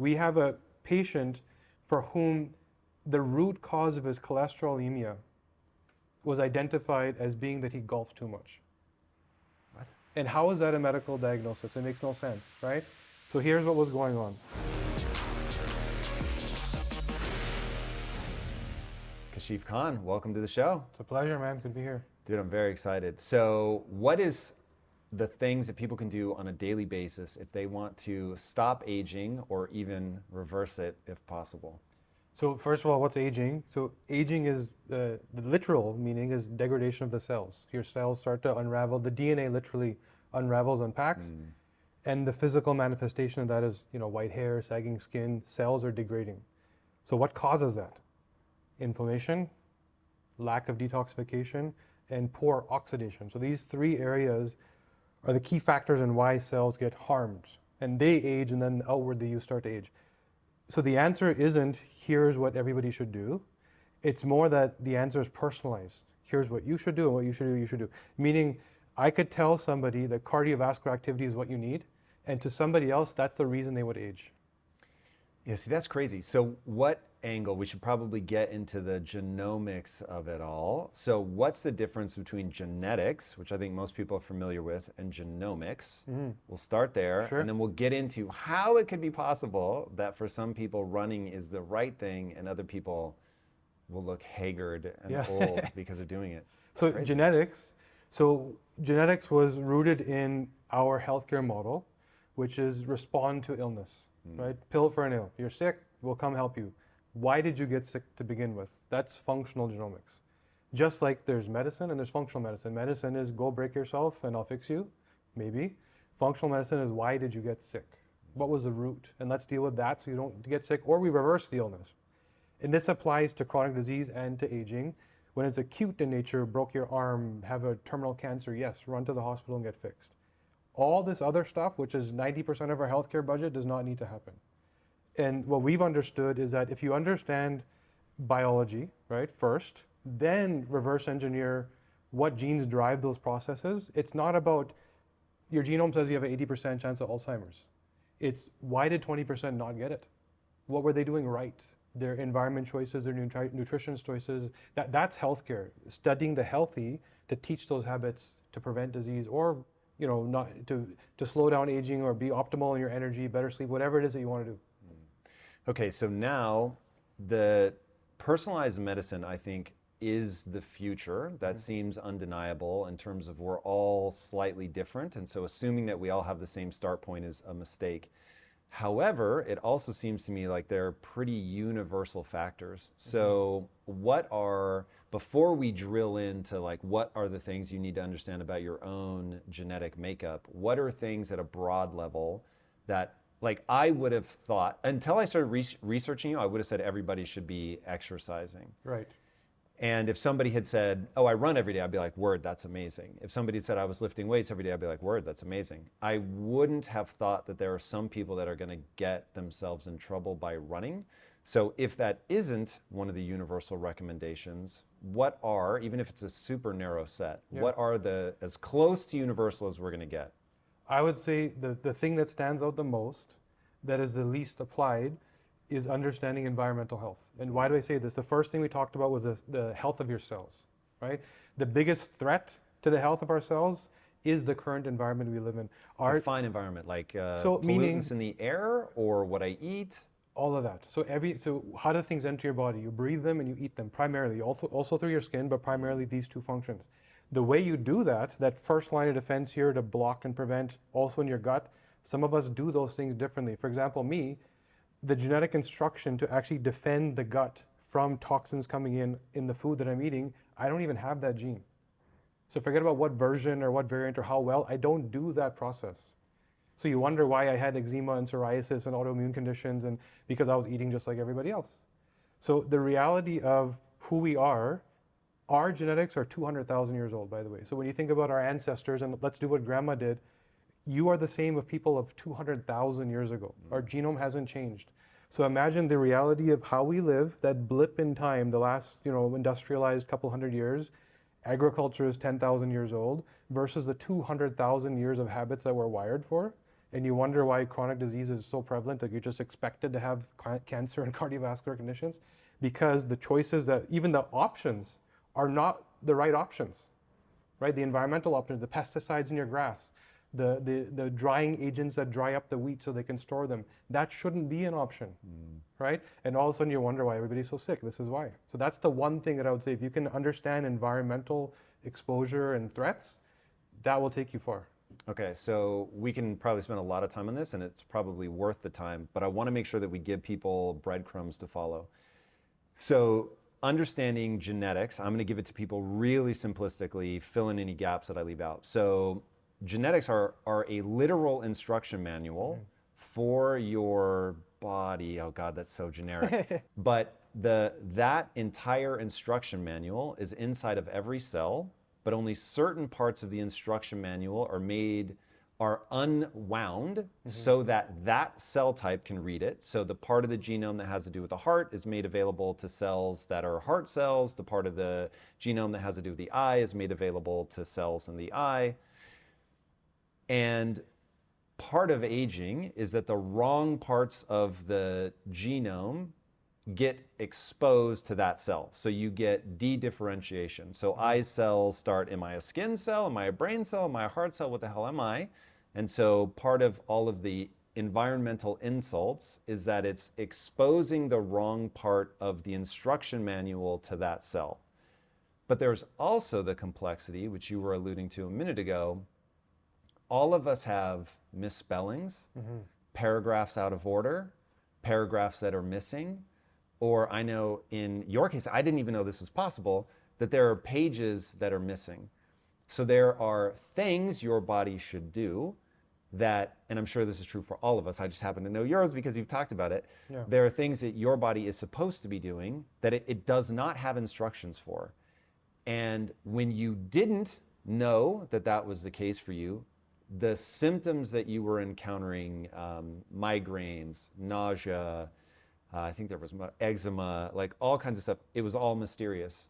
We have a patient for whom the root cause of his cholesterolemia was identified as being that he golfed too much. What? And how is that a medical diagnosis? It makes no sense, right? So here's what was going on. Kashif Khan, welcome to the show. It's a pleasure, man. Good to be here. Dude, I'm very excited. So what is the things that people can do on a daily basis if they want to stop aging or even reverse it if possible? So first of all, what's aging? So aging is, the literal meaning is degradation of the cells. Your cells start to unravel. The DNA literally unravels, unpacks. And the physical manifestation of that is, white hair, sagging skin, cells are degrading. So what causes that? Inflammation, lack of detoxification, and poor oxidation. So these three areas are the key factors in why cells get harmed. And they age, and then outwardly you start to age. So the answer isn't, here's what everybody should do. It's more that the answer is personalized. Here's what you should do and what you should do. Meaning, I could tell somebody that cardiovascular activity is what you need, and to somebody else, that's the reason they would age. Yeah, see, that's crazy. So what angle, we should probably get into the genomics of it all. So what's the difference between genetics, which I think most people are familiar with, and genomics? We'll start there, Sure. and then we'll get into how it could be possible that for some people running is the right thing and other people will look haggard and old because of doing it. So Crazy. genetics was rooted in our healthcare model, which is respond to illness, right? Pill for an ill. You're sick, we'll come help you. Why did you get sick to begin with? That's functional genomics. Just like there's medicine and there's functional medicine. Medicine is go break yourself and I'll fix you, maybe. Functional medicine is why did you get sick? What was the root? And let's deal with that so you don't get sick, or we reverse the illness. And this applies to chronic disease and to aging. When it's acute in nature, broke your arm, have a terminal cancer, yes, run to the hospital and get fixed. All this other stuff, which is 90% of our healthcare budget, does not need to happen. And what we've understood is that if you understand biology, right, first, then reverse engineer what genes drive those processes, it's not about your genome says you have an 80% chance of Alzheimer's. It's why did 20% not get it? What were they doing right? Their environment choices, their nutrition choices, that's healthcare. Studying the healthy to teach those habits to prevent disease, or not to slow down aging, or be optimal in your energy, better sleep, whatever it is that you want to do. Okay, so now the personalized medicine, I think, is the future. That seems undeniable in terms of we're all slightly different. And so assuming that we all have the same start point is a mistake. However, it also seems to me like they're pretty universal factors. So before we drill into what are the things you need to understand about your own genetic makeup, what are things at a broad level that I would have thought, until I started researching you, I would have said everybody should be exercising. Right. And if somebody had said, oh, I run every day, I'd be like, word, that's amazing. If somebody had said I was lifting weights every day, I'd be like, word, that's amazing. I wouldn't have thought that there are some people that are going to get themselves in trouble by running. So if that isn't one of the universal recommendations, what are, even if it's a super narrow set, what are as close to universal as we're going to get? I would say the thing that stands out the most, that is the least applied, is understanding environmental health. And why do I say this? The first thing we talked about was the health of your cells, right? The biggest threat to the health of our cells is the current environment we live in. Define environment, pollutants in the air or what I eat? All of that. So how do things enter your body? You breathe them and you eat them primarily, also through your skin, but primarily these two functions. The way you do that first line of defense here to block and prevent, also in your gut, some of us do those things differently. For example, me, the genetic instruction to actually defend the gut from toxins coming in the food that I'm eating, I don't even have that gene. So forget about what version or what variant or how well, I don't do that process. So you wonder why I had eczema and psoriasis and autoimmune conditions, and because I was eating just like everybody else. So the reality of who we are, our genetics are 200,000 years old, by the way. So when you think about our ancestors, and let's do what grandma did, you are the same of people of 200,000 years ago. Our genome hasn't changed. So imagine the reality of how we live, that blip in time, the last industrialized couple hundred years, agriculture is 10,000 years old, versus the 200,000 years of habits that we're wired for. and you wonder why chronic disease is so prevalent that you're just expected to have cancer and cardiovascular conditions, because the choices that, even the options, are not the right options, right? The environmental options, the pesticides in your grass, the drying agents that dry up the wheat so they can store them, that shouldn't be an option, right? And all of a sudden you wonder why everybody's so sick. This is why. So that's the one thing that I would say, if you can understand environmental exposure and threats, that will take you far. Okay, so we can probably spend a lot of time on this, and it's probably worth the time, but I want to make sure that we give people breadcrumbs to follow. So understanding genetics, I'm going to give it to people really simplistically, fill in any gaps that I leave out. So genetics are a literal instruction manual for your body. Oh God, that's so generic. But that entire instruction manual is inside of every cell, but only certain parts of the instruction manual are unwound so that cell type can read it. So the part of the genome that has to do with the heart is made available to cells that are heart cells. The part of the genome that has to do with the eye is made available to cells in the eye. And part of aging is that the wrong parts of the genome get exposed to that cell. So you get de-differentiation. So eye cells start, am I a skin cell? Am I a brain cell? Am I a heart cell? What the hell am I? And so part of all of the environmental insults is that it's exposing the wrong part of the instruction manual to that cell. But there's also the complexity, which you were alluding to a minute ago. All of us have misspellings, paragraphs out of order, paragraphs that are missing. Or I know in your case, I didn't even know this was possible, that there are pages that are missing. So there are things your body should do that, and I'm sure this is true for all of us, I just happen to know yours because you've talked about it. Yeah. There are things that your body is supposed to be doing that it does not have instructions for. And when you didn't know that that was the case for you, the symptoms that you were encountering, migraines, nausea, I think there was eczema, like all kinds of stuff. It was all mysterious.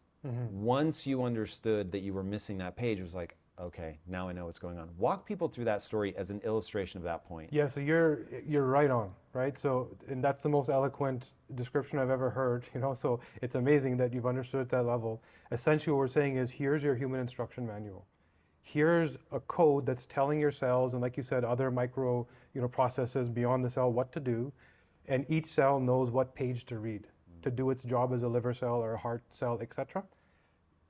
Once you understood that you were missing that page, it was like, okay, now I know what's going on. Walk people through that story as an illustration of that point. Yeah, so you're right on, right? So, and that's the most eloquent description I've ever heard, so it's amazing that you've understood at that level. Essentially what we're saying is, here's your human instruction manual. Here's a code that's telling your cells, and like you said, other micro processes beyond the cell, what to do. And each cell knows what page to read to do its job as a liver cell or a heart cell, etc.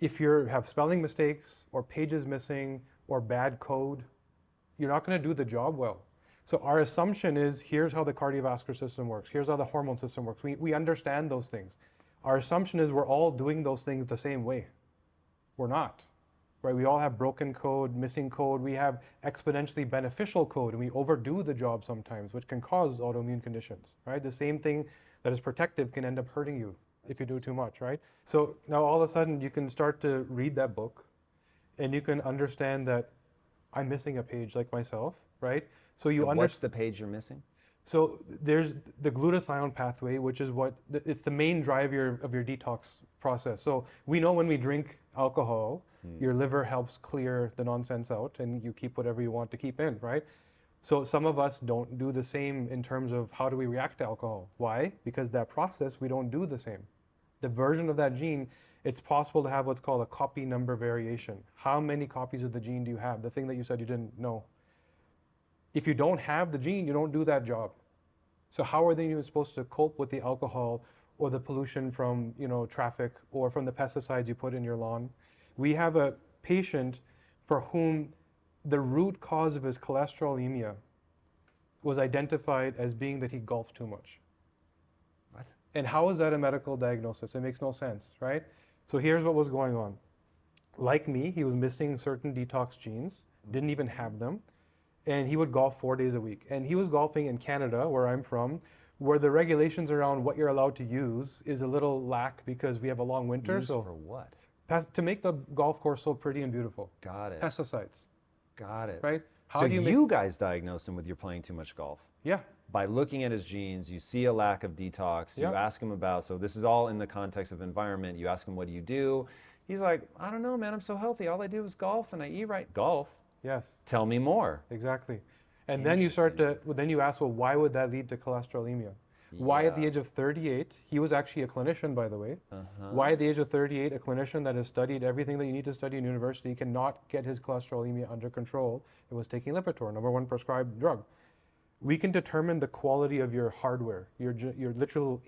If you have spelling mistakes or pages missing or bad code, you're not going to do the job well. So our assumption is, here's how the cardiovascular system works. Here's how the hormone system works. We understand those things. Our assumption is we're all doing those things the same way. We're not. Right? We all have broken code, missing code. We have exponentially beneficial code, and we overdo the job sometimes, which can cause autoimmune conditions. Right? The same thing that is protective can end up hurting you if you do too much. Right? So now all of a sudden you can start to read that book, and you can understand that I'm missing a page like myself. Right? So you understand. What's the page you're missing? So there's the glutathione pathway, which is it's the main driver of your detox process. So we know when we drink alcohol, your liver helps clear the nonsense out, and you keep whatever you want to keep in, right? So some of us don't do the same in terms of how do we react to alcohol. Why? Because that process, we don't do the same. The version of that gene, it's possible to have what's called a copy number variation. How many copies of the gene do you have? The thing that you said you didn't know. If you don't have the gene, you don't do that job. So how are they even supposed to cope with the alcohol or the pollution from traffic or from the pesticides you put in your lawn? We have a patient for whom the root cause of his cholesterolemia was identified as being that he golfed too much. What? And how is that a medical diagnosis? It makes no sense, right? So here's what was going on. Like me, he was missing certain detox genes, didn't even have them, and he would golf 4 days a week. And he was golfing in Canada, where I'm from, where the regulations around what you're allowed to use is a little lack because we have a long winter. Use for what? To make the golf course so pretty and beautiful. Got it. Pesticides. Got it. Right? So you guys diagnose him with you're playing too much golf. Yeah. By looking at his genes, you see a lack of detox. You ask him about, so this is all in the context of environment. You ask him, what do you do? He's like, I don't know, man. I'm so healthy. All I do is golf and I eat right. Golf? Yes. Tell me more. Exactly. And then you start to, then you ask, well, why would that lead to cholesterolemia? Why at the age of 38, he was actually a clinician, by the way. Why at the age of 38, a clinician that has studied everything that you need to study in university cannot get his cholesterolemia under control? It was taking Lipitor, #1 prescribed drug. We can determine the quality of your hardware, your literal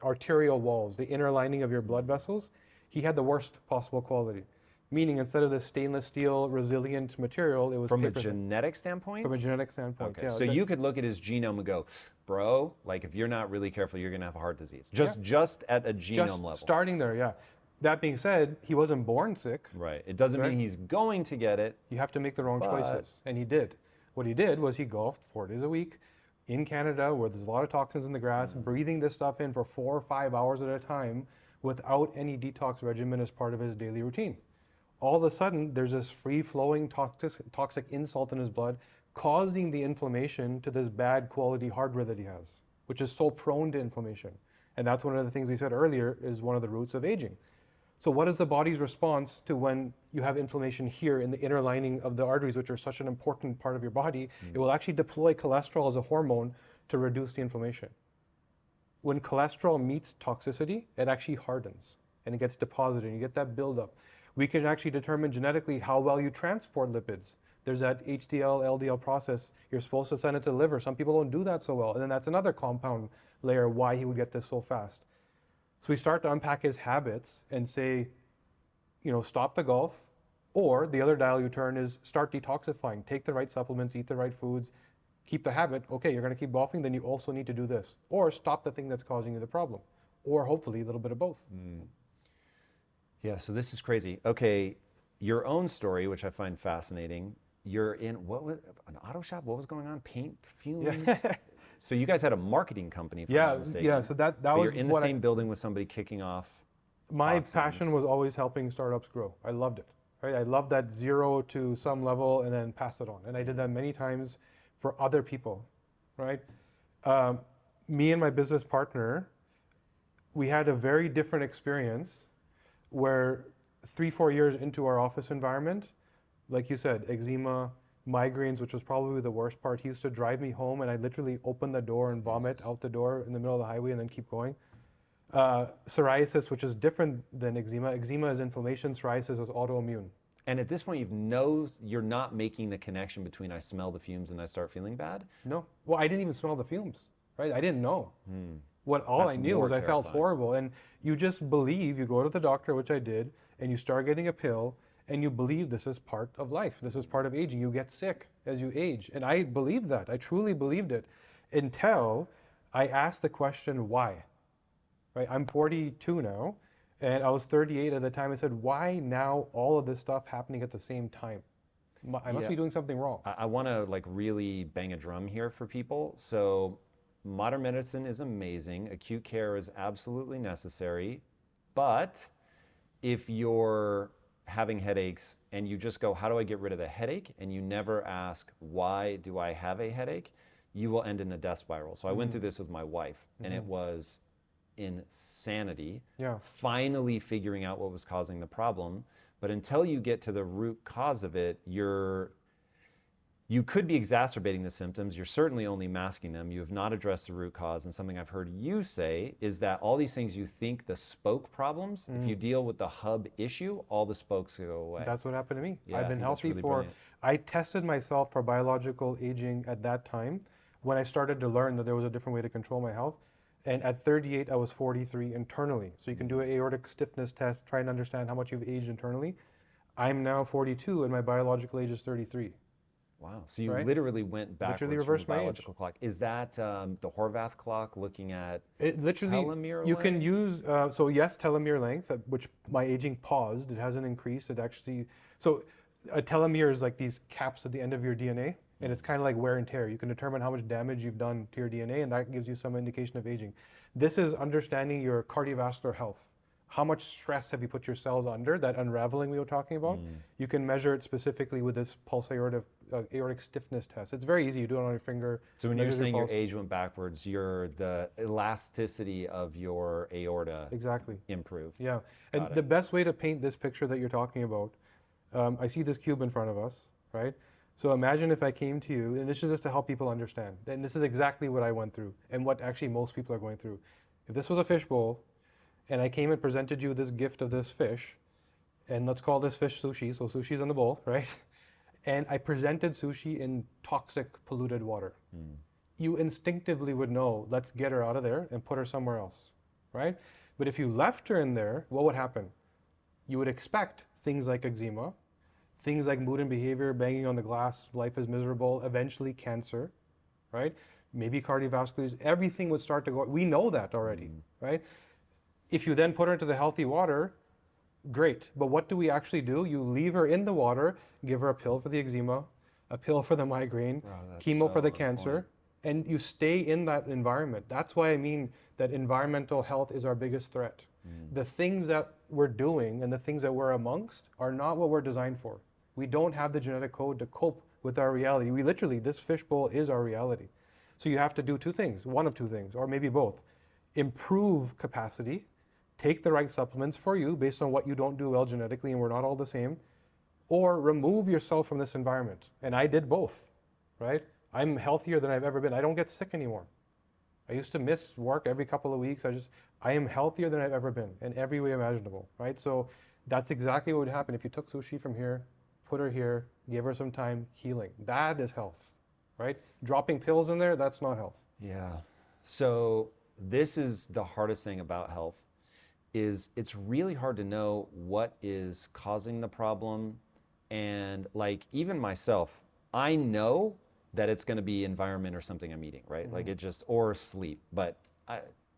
arterial walls, the inner lining of your blood vessels. He had the worst possible quality. Meaning, instead of this stainless steel resilient material, it was from a genetic standpoint? From a genetic standpoint, okay. Yeah. So you could look at his genome and go, bro, like if you're not really careful, you're gonna have a heart disease. Just at a genome level. Starting there, yeah. That being said, he wasn't born sick. Right. It doesn't mean he's going to get it. You have to make the wrong choices, and he did. What he did was he golfed 4 days a week in Canada, where there's a lot of toxins in the grass, breathing this stuff in for 4 or 5 hours at a time without any detox regimen as part of his daily routine. All of a sudden, there's this free-flowing toxic insult in his blood, causing the inflammation to this bad quality hardware that he has, which is so prone to inflammation. And that's one of the things we said earlier is one of the roots of aging. So what is the body's response to when you have inflammation here in the inner lining of the arteries, which are such an important part of your body? It will actually deploy cholesterol as a hormone to reduce the inflammation. When cholesterol meets toxicity, it actually hardens and it gets deposited and you get that buildup. We can actually determine genetically how well you transport lipids. There's that HDL, LDL process. You're supposed to send it to the liver. Some people don't do that so well. And then that's another compound layer why he would get this so fast. So we start to unpack his habits and say, stop the golf, or the other dial you turn is start detoxifying. Take the right supplements, eat the right foods, keep the habit. Okay, you're going to keep golfing, then you also need to do this. Or stop the thing that's causing you the problem. Or hopefully a little bit of both. Yeah, so this is crazy. Okay, your own story, which I find fascinating. You're in an auto shop? What was going on? Paint fumes? Yeah. So you guys had a marketing company, if I'm not mistaken. Yeah. So that but was you're in the same building with somebody kicking off. My toxins. passion was always helping startups grow. I loved it. Right? I loved that zero to some level and then pass it on. And I did that many times for other people. Right? Me and my business partner, we had a very different experience where 3-4 years into our office environment, like you said, eczema, migraines, which was probably the worst part. He used to drive me home and I'd literally open the door and vomit out the door in the middle of the highway and then keep going. Psoriasis, which is different than eczema. Eczema is inflammation, psoriasis is autoimmune. And at this point, you're not making the connection between I smell the fumes and I start feeling bad? No. Well, I didn't even smell the fumes, right? I didn't know. All That's I knew was I felt terrifying. horrible. And you just believe, you go to the doctor, which I did, and you start getting a pill, and you believe this is part of life. This is part of aging. You get sick as you age. And I believed that. I truly believed it until I asked the question, why? Right? I'm 42 now, and I was 38 at the time. I said, why now all of this stuff happening at the same time? I must be doing something wrong. I want to really bang a drum here for people. So modern medicine is amazing. Acute care is absolutely necessary. But if you're having headaches and you just go, how do I get rid of the headache? And you never ask, why do I have a headache? You will end in a death spiral. So I went through this with my wife, and it was insanity. Yeah. Finally figuring out what was causing the problem. But until you get to the root cause of it, you could be exacerbating the symptoms. You're certainly only masking them. You have not addressed the root cause. And something I've heard you say is that all these things you think the spoke problems, if you deal with the hub issue, all the spokes go away. That's what happened to me. Yeah, I've been healthy I tested myself for biological aging at that time when I started to learn that there was a different way to control my health. And at 38, I was 43 internally. So you can do an aortic stiffness test, try and understand how much you've aged internally. I'm now 42 and my biological age is 33. Wow. So you literally went backwards from the biological clock. Is that the Horvath clock looking at telomere length? You can use, so yes, telomere length, which my aging paused. It hasn't increased. It actually, so a telomere is like these caps at the end of your DNA. And it's kind of like wear and tear. You can determine how much damage you've done to your DNA, and that gives you some indication of aging. This is understanding your cardiovascular health. How much stress have you put your cells under, that unraveling we were talking about? You can measure it specifically with this pulse aortic stiffness test. It's very easy. You do it on your finger. So when you're saying your age went backwards, the elasticity of your aorta improved. Yeah. And the best way to paint this picture that you're talking about, I see this cube in front of us, right? So imagine if I came to you, and this is just to help people understand, and this is exactly what I went through, and what actually most people are going through. If this was a fish bowl, and I came and presented you this gift of this fish, and let's call this fish sushi, so sushi's in the bowl, right? And I presented sushi in toxic, polluted water. You instinctively would know, let's get her out of there and put her somewhere else, right? But if you left her in there, what would happen? You would expect things like eczema, things like mood and behavior, banging on the glass, life is miserable, eventually cancer, right? Maybe cardiovascular, everything would start to go, we know that already, right? If you then put her into the healthy water, great. But what do we actually do? You leave her in the water, give her a pill for the eczema, a pill for the migraine, chemo for the cancer, and you stay in that environment. That's why I mean that environmental health is our biggest threat. The things that we're doing and the things that we're amongst are not what we're designed for. We don't have the genetic code to cope with our reality. We literally, this fishbowl is our reality. So you have to do two things, one of two things, or maybe both. Improve capacity, take the right supplements for you based on what you don't do well genetically, and we're not all the same, or remove yourself from this environment. And I did both, right? I'm healthier than I've ever been. I don't get sick anymore. I used to miss work every couple of weeks. I am healthier than I've ever been in every way imaginable, right? So that's exactly what would happen if you took sushi from here, put her here, gave her some time, healing. That is health, right? Dropping pills in there, that's not health. Yeah. So this is the hardest thing about health, is it's really hard to know what is causing the problem. And like even myself, I know that it's going to be environment or something I'm eating, right? Like it just, or sleep. But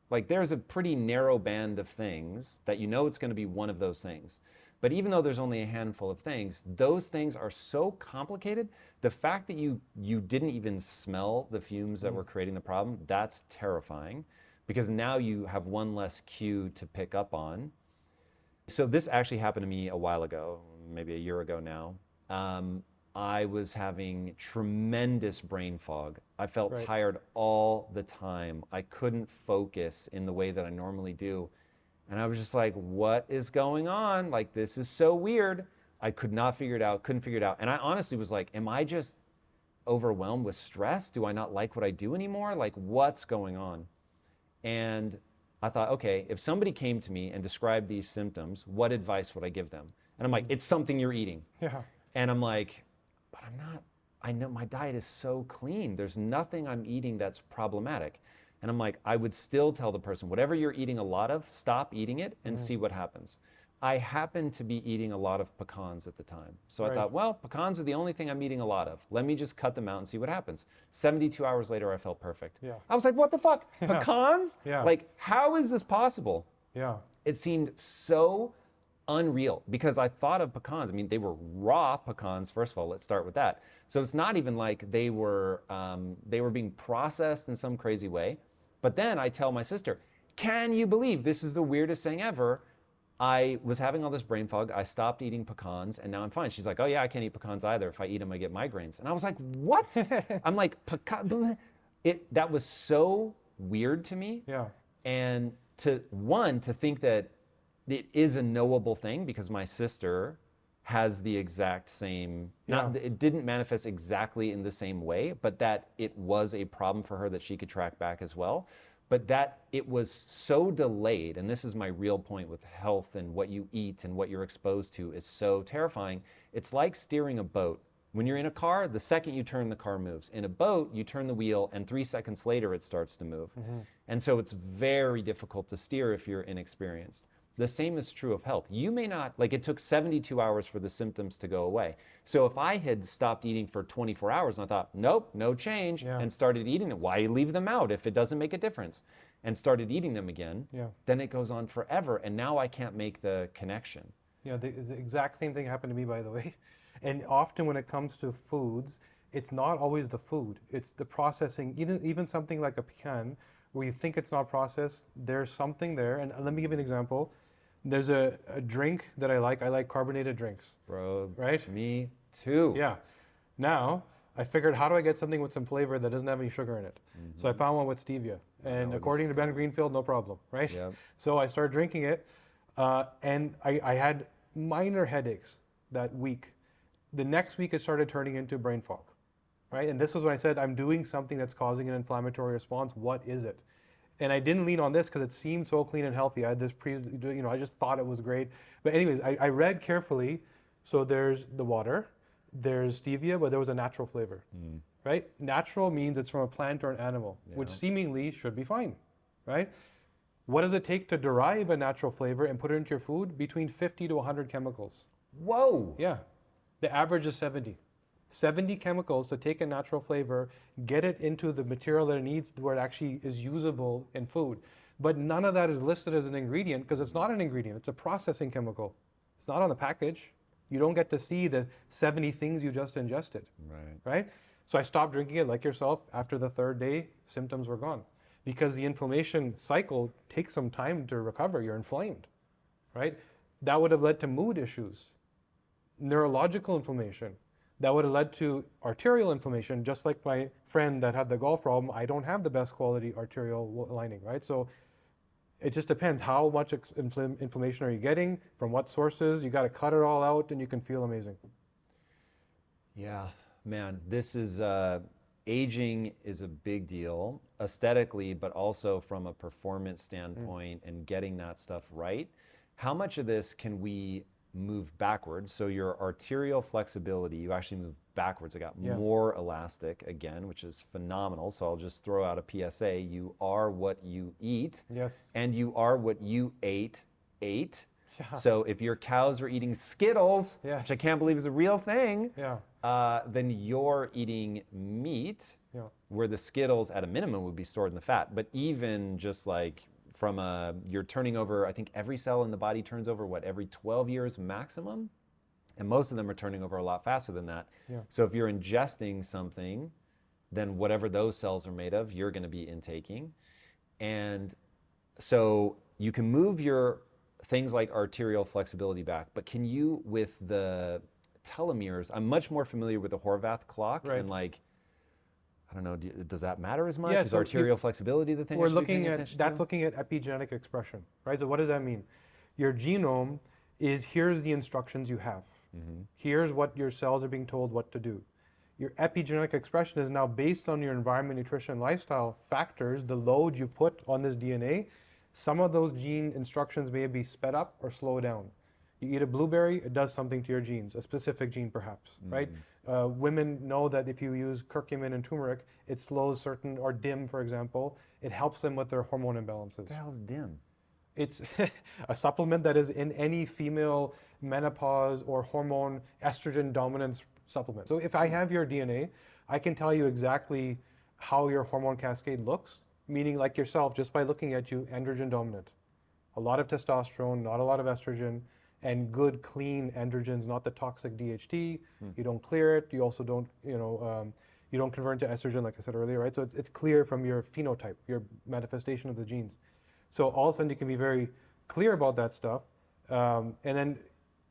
like there's a pretty narrow band of things that you know it's going to be one of those things. But even though there's only a handful of things, those things are so complicated. The fact that you didn't even smell the fumes that were creating the problem, that's terrifying, because now you have one less cue to pick up on. So this actually happened to me a while ago, maybe a year ago now. I was having tremendous brain fog. I felt tired all the time. I couldn't focus in the way that I normally do. And I was just like, what is going on? Like, this is so weird. I could not figure it out, couldn't figure it out. And I honestly was like, am I just overwhelmed with stress? Do I not like what I do anymore? Like, what's going on? And I thought, okay, if somebody came to me and described these symptoms, what advice would I give them? And I'm like, it's something you're eating. Yeah. And I'm like, but I'm not, I know my diet is so clean. There's nothing I'm eating that's problematic. And I'm like, I would still tell the person, whatever you're eating a lot of, stop eating it and see what happens. I happened to be eating a lot of pecans at the time. So I thought, well, pecans are the only thing I'm eating a lot of. Let me just cut them out and see what happens. 72 hours later, I felt perfect. Yeah. I was like, what the fuck? Pecans? Yeah. Like, how is this possible? Yeah. It seemed so unreal because I thought of pecans. I mean, they were raw pecans, first of all. Let's start with that. So it's not even like they were being processed in some crazy way. But then I tell my sister, can you believe this is the weirdest thing ever? I was having all this brain fog. I stopped eating pecans and now I'm fine. She's like, oh yeah, I can't eat pecans either. If I eat them, I get migraines. And I was like, what? I'm like, pecan. That was so weird to me. Yeah. And to think that it is a knowable thing because my sister has the exact same, it didn't manifest exactly in the same way, but that it was a problem for her that she could track back as well. But that it was so delayed, and this is my real point with health and what you eat and what you're exposed to is so terrifying. It's like steering a boat. When you're in a car, the second you turn, the car moves. In a boat, you turn the wheel, and 3 seconds later, it starts to move. And so it's very difficult to steer if you're inexperienced. The same is true of health. You may not, like it took 72 hours for the symptoms to go away. So if I had stopped eating for 24 hours and I thought, nope, no change, and started eating them, why leave them out if it doesn't make a difference? And started eating them again, then it goes on forever. And now I can't make the connection. Yeah, the exact same thing happened to me, by the way. And often when it comes to foods, it's not always the food. It's the processing. Even something like a pecan, where you think it's not processed, there's something there. And let me give you an example. There's a drink that I like. I like carbonated drinks. Bro, right? Me too. Yeah. Now, I figured, how do I get something with some flavor that doesn't have any sugar in it? So I found one with stevia. And according to Ben Greenfield, no problem, right? Yep. So I started drinking it, and I had minor headaches that week. The next week it started turning into brain fog, right? And this was when I said, I'm doing something that's causing an inflammatory response. What is it? And I didn't lean on this because it seemed so clean and healthy. I had this I just thought it was great. But anyways, I read carefully. So there's the water, there's stevia, but there was a natural flavor, right? Natural means it's from a plant or an animal, which seemingly should be fine, right? What does it take to derive a natural flavor and put it into your food? Between 50 to 100 chemicals. Whoa. Yeah. The average is 70. 70 chemicals to take a natural flavor, get it into the material that it needs where it actually is usable in food. But none of that is listed as an ingredient because it's not an ingredient. It's a processing chemical. It's not on the package. You don't get to see the 70 things you just ingested. Right? So I stopped drinking it like yourself. After the third day, symptoms were gone. Because the inflammation cycle takes some time to recover. You're inflamed, right? That would have led to mood issues, neurological inflammation. That would have led to arterial inflammation, just like my friend that had the golf problem. I don't have the best quality arterial lining, right? So it just depends how much inflammation are you getting, from what sources. You got to cut it all out and you can feel amazing. Yeah, man, this is, aging is a big deal aesthetically, but also from a performance standpoint and getting that stuff right. How much of this can we move backwards? So your arterial flexibility, you actually move backwards. It got more elastic again, which is phenomenal. So I'll just throw out a PSA. You are what you eat. Yes. And you are what you ate. So if your cows are eating Skittles, which I can't believe is a real thing, then you're eating meat, where the Skittles at a minimum would be stored in the fat. But even just like you're turning over, I think every cell in the body turns over, every 12 years maximum? And most of them are turning over a lot faster than that. So if you're ingesting something, then whatever those cells are made of, you're going to be intaking. And so you can move your things like arterial flexibility back, but can you, with the telomeres, I'm much more familiar with the Horvath clock, and like, I don't know, does that matter as much? Is so arterial flexibility the thing we're looking at? That's looking at epigenetic expression, right? So what does that mean? Your genome is, here's the instructions you have. Here's what your cells are being told what to do. Your epigenetic expression is now based on your environment, nutrition, lifestyle factors, the load you put on this DNA. Some of those gene instructions may be sped up or slowed down. You eat a blueberry, it does something to your genes, a specific gene perhaps, right? Women know that if you use curcumin and turmeric, it slows certain, or DIM for example, it helps them with their hormone imbalances. What the hell is DIM? It's a supplement that is in any female menopause or hormone estrogen dominance supplement. So if I have your DNA, I can tell you exactly how your hormone cascade looks, meaning like yourself, just by looking at you, androgen dominant. A lot of testosterone, not a lot of estrogen, and good, clean androgens, not the toxic DHT. You don't clear it. You also don't, you don't convert into estrogen, like I said earlier, right? So it's clear from your phenotype, your manifestation of the genes. So all of a sudden you can be very clear about that stuff. And then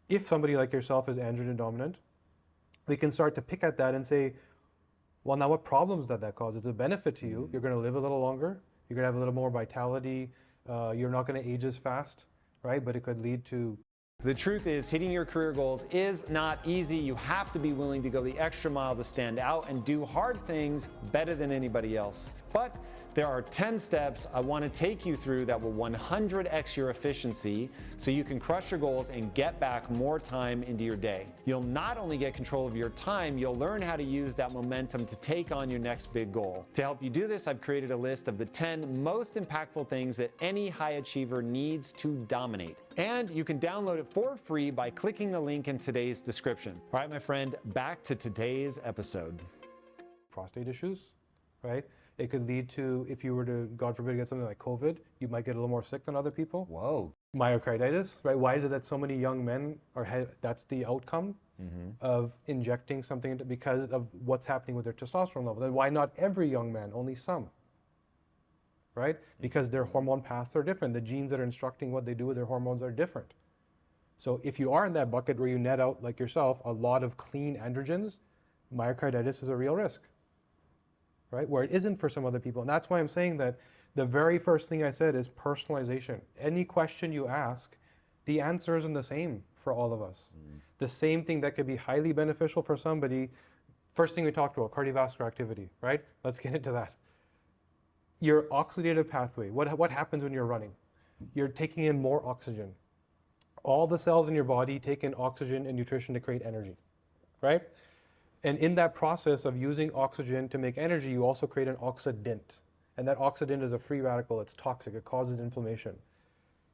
if somebody like yourself is androgen dominant, we can start to pick at that and say, well, now what problems does that cause? It's a benefit to you. You're going to live a little longer. You're going to have a little more vitality. You're not going to age as fast, right? But it could lead to... The truth is, hitting your career goals is not easy. You have to be willing to go the extra mile to stand out and do hard things better than anybody else. But there are 10 steps I want to take you through that will 100x your efficiency so you can crush your goals and get back more time into your day. You'll not only get control of your time, you'll learn how to use that momentum to take on your next big goal. To help you do this, I've created a list of the 10 most impactful things that any high achiever needs to dominate. And you can download it for free by clicking the link in today's description. All right, my friend, back to today's episode. Prostate issues, right? It could lead to, if you were to, God forbid, get something like COVID, you might get a little more sick than other people. Whoa. Myocarditis, right? Why is it that so many young men that's the outcome of injecting something into, because of what's happening with their testosterone level? Then why not every young man, only some? Right? Because their hormone paths are different. The genes that are instructing what they do with their hormones are different. So if you are in that bucket where you net out, like yourself, a lot of clean androgens, myocarditis is a real risk, right? Where it isn't for some other people. And that's why I'm saying that the very first thing I said is personalization. Any question you ask, The answer isn't the same for all of us. The same thing that could be highly beneficial for somebody, first thing we talked about, cardiovascular activity, right? Let's get into that. Your oxidative pathway, what happens when you're running? You're taking in more oxygen. All the cells in your body take in oxygen and nutrition to create energy, right? And in that process of using oxygen to make energy, you also create an oxidant. And that oxidant is a free radical. It's toxic. It causes inflammation.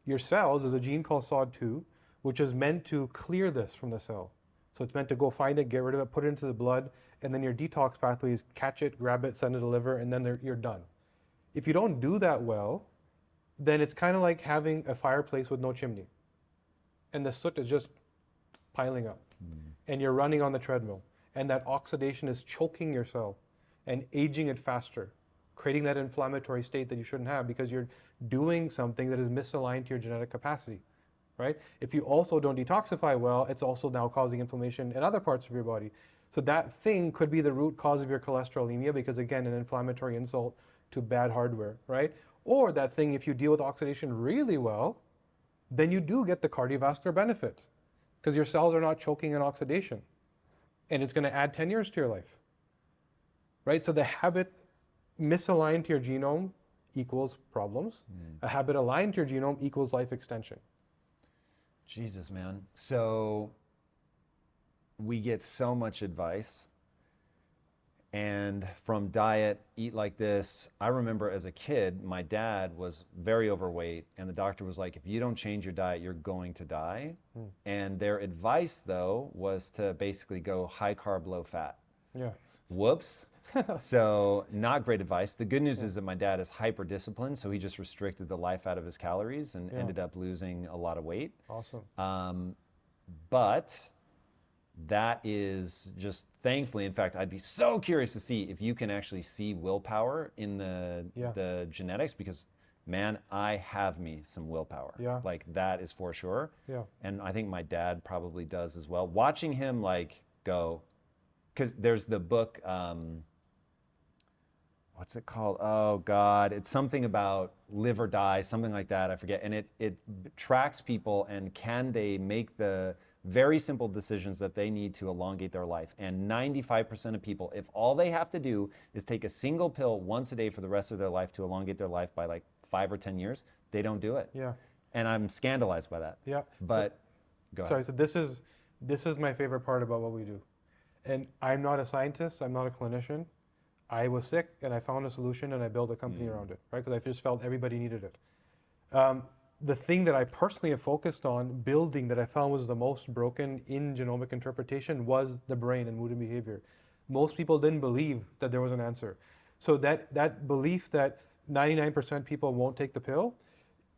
Your cells is a gene called SOD2, which is meant to clear this from the cell. So it's meant to go find it, get rid of it, put it into the blood, and then your detox pathways catch it, grab it, send it to the liver, and then you're done. If you don't do that well, then it's kind of like having a fireplace with no chimney. And the soot is just piling up. And you're running on the treadmill. And that oxidation is choking your cell and aging it faster, creating that inflammatory state that you shouldn't have because you're doing something that is misaligned to your genetic capacity, right? If you also don't detoxify well, it's also now causing inflammation in other parts of your body. So that thing could be the root cause of your cholesterolemia because, again, an inflammatory insult to bad hardware, right? Or that thing, if you deal with oxidation really well, then you do get the cardiovascular benefit because your cells are not choking on oxidation. And it's going to add 10 years to your life, right? So the habit misaligned to your genome equals problems. A habit aligned to your genome equals life extension. Jesus, man. So we get so much advice. And from diet, eat like this. I remember as a kid, my dad was very overweight, and the doctor was like, if you don't change your diet, you're going to die. And their advice, though, was to basically go high carb, low fat. Yeah. Whoops. So not great advice. The good news is that my dad is hyper disciplined, so he just restricted the life out of his calories and ended up losing a lot of weight. Awesome. But that is just, thankfully, in fact, I'd be so curious to see if you can actually see willpower in the genetics, because man, I have me some willpower. Yeah. Like that is for sure. Yeah. And I think my dad probably does as well. Watching him like go, because there's the book, what's it called? Oh God, it's something about live or die, something like that, I forget. And it tracks people and can they make the very simple decisions that they need to elongate their life. And 95% of people, if all they have to do is take a single pill once a day for the rest of their life to elongate their life by like 5 or 10 years, they don't do it. Yeah. And I'm scandalized by that. Yeah. But go ahead. Sorry, so this is my favorite part about what we do. And I'm not a scientist, I'm not a clinician. I was sick and I found a solution and I built a company around it, right? Because I just felt everybody needed it. The thing that I personally have focused on building that I found was the most broken in genomic interpretation was the brain and mood and behavior. Most people didn't believe that there was an answer. So that belief that 99% people won't take the pill,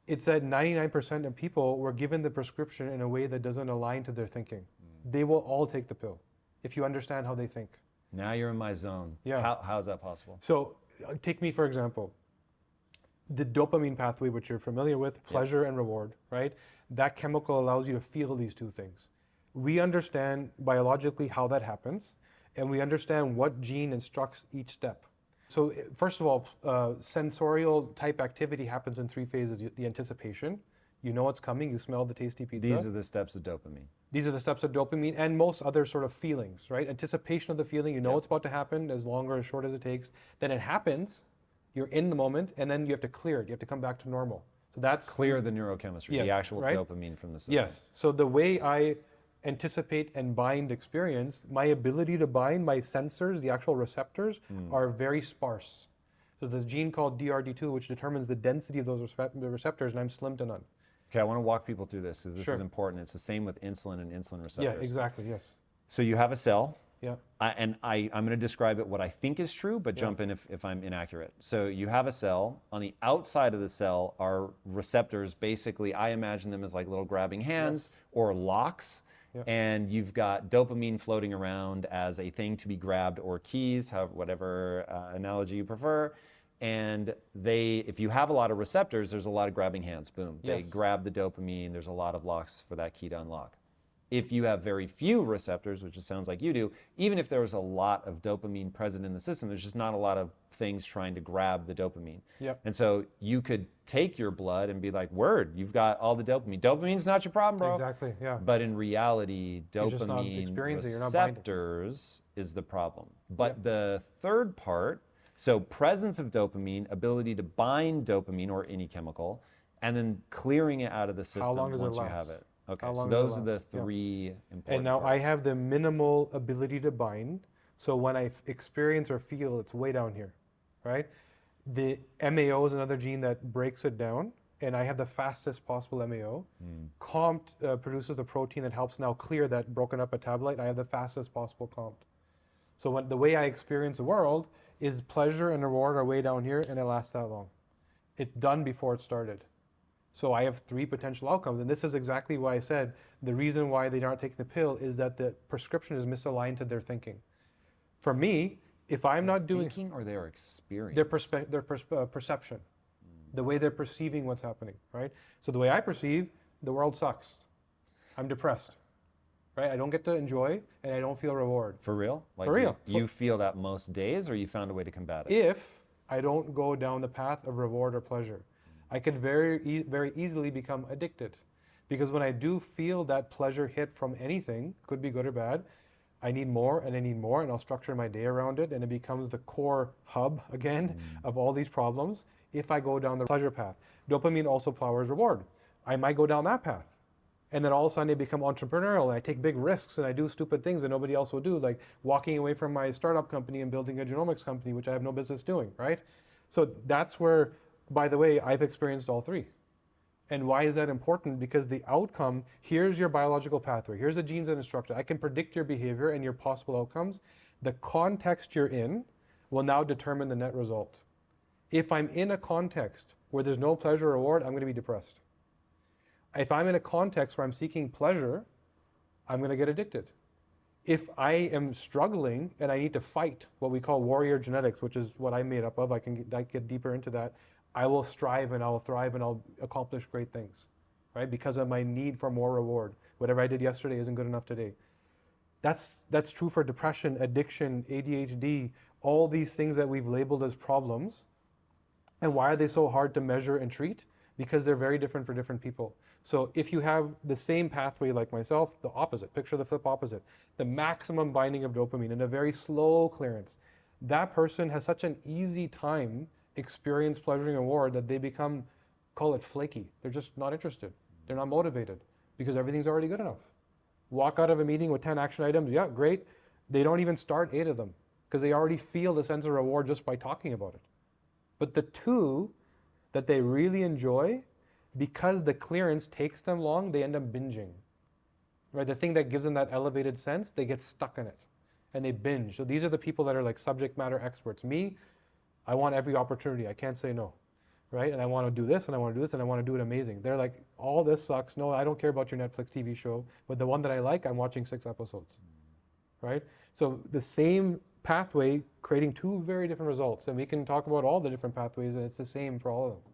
it's that 99% of people were given the prescription in a way that doesn't align to their thinking. They will all take the pill if you understand how they think. Now you're in my zone. Yeah. How is that possible? So take me for example. The dopamine pathway, which you're familiar with, pleasure and reward, right? That chemical allows you to feel these two things. We understand biologically how that happens, and we understand what gene instructs each step. So first of all, sensorial type activity happens in 3 phases. The anticipation, you know it's coming, you smell the tasty pizza. These are the steps of dopamine. These are the steps of dopamine and most other sort of feelings, right? Anticipation of the feeling, you know it's about to happen, as long or as short as it takes. Then it happens, you're in the moment, and then you have to clear it. You have to come back to normal. So that's Clear the neurochemistry, the actual dopamine from the system. Yes. So the way I anticipate and bind experience, my ability to bind my sensors, the actual receptors, are very sparse. So there's a gene called DRD2, which determines the density of those receptors, and I'm slim to none. Okay, I want to walk people through this because this Sure. is important. It's the same with insulin and insulin receptors. Yeah, exactly. Yes. So you have a cell. Yeah. I'm going to describe it what I think is true, but jump in if I'm inaccurate. So you have a cell. On the outside of the cell are receptors. Basically, I imagine them as like little grabbing hands or locks. Yep. And you've got dopamine floating around as a thing to be grabbed, or keys, whatever analogy you prefer. And if you have a lot of receptors, there's a lot of grabbing hands. Boom. They grab the dopamine. There's a lot of locks for that key to unlock. If you have very few receptors, which it sounds like you do, even if there was a lot of dopamine present in the system, there's just not a lot of things trying to grab the dopamine. Yep. And so you could take your blood and be like, word, you've got all the dopamine. Dopamine's not your problem, bro. Exactly, yeah. But in reality, You're just not dopamine experiencing it, you're not binding. receptors is the problem. But Yep. the third part, so presence of dopamine, ability to bind dopamine or any chemical, and then clearing it out of the system long does it once you last? have it. Okay, How so long does it those are the last? Yeah. three important And now I parts. have the minimal ability to bind. So when I experience or feel, it's way down here, right? The MAO is another gene that breaks it down, and I have the fastest possible MAO. COMT produces a protein that helps now clear that broken up metabolite. I have the fastest possible COMT. So when the way I experience the world is pleasure and reward are way down here, and it lasts that long. It's done before it started. So I have three potential outcomes, and this is exactly why I said the reason why they aren't taking the pill is that the prescription is misaligned to their thinking. For me, if I'm not doing thinking or their experience? their perception, the way they're perceiving what's happening, right? So the way I perceive, the world sucks. I'm depressed, right? I don't get to enjoy, and I don't feel reward. For real? Like For real. You feel that most days, or you found a way to combat it? If I don't go down the path of reward or pleasure, I could very easily become addicted. Because when I do feel that pleasure hit from anything, could be good or bad, I need more and I need more, and I'll structure my day around it, and it becomes the core hub again of all these problems if I go down the pleasure path. Dopamine also powers reward. I might go down that path. And then all of a sudden I become entrepreneurial and I take big risks and I do stupid things that nobody else will do, like walking away from my startup company and building a genomics company, which I have no business doing, right? So that's where, by the way, I've experienced all three. And why is that important? Because the outcome, here's your biological pathway, here's the genes and instructions. I can predict your behavior and your possible outcomes. The context you're in will now determine the net result. If I'm in a context where there's no pleasure or reward, I'm going to be depressed. If I'm in a context where I'm seeking pleasure, I'm going to get addicted. If I am struggling and I need to fight what we call warrior genetics, which is what I'm made up of, I can get deeper into that, I will strive and I'll thrive and I'll accomplish great things, right? Because of my need for more reward. Whatever I did yesterday isn't good enough today. That's true for depression, addiction, ADHD, all these things that we've labeled as problems. And why are they so hard to measure and treat? Because they're very different for different people. So if you have the same pathway like myself, the opposite, picture the flip opposite, the maximum binding of dopamine and a very slow clearance, that person has such an easy time experience pleasure and reward that they become, call it flaky. They're just not interested. They're not motivated because everything's already good enough. Walk out of a meeting with 10 action items, yeah, great. They don't even start 8 of them because they already feel the sense of reward just by talking about it. But the 2 that they really enjoy, because the clearance takes them long, they end up binging. Right? The thing that gives them that elevated sense, they get stuck in it and they binge. So these are the people that are like subject matter experts. Me, I want every opportunity. I can't say no. Right? And I want to do this and I want to do this and I want to do it amazing. They're like, all this sucks. No, I don't care about your Netflix TV show. But the one that I like, I'm watching 6 episodes. Right? So the same pathway creating 2 very different results. And we can talk about all the different pathways and it's the same for all of them.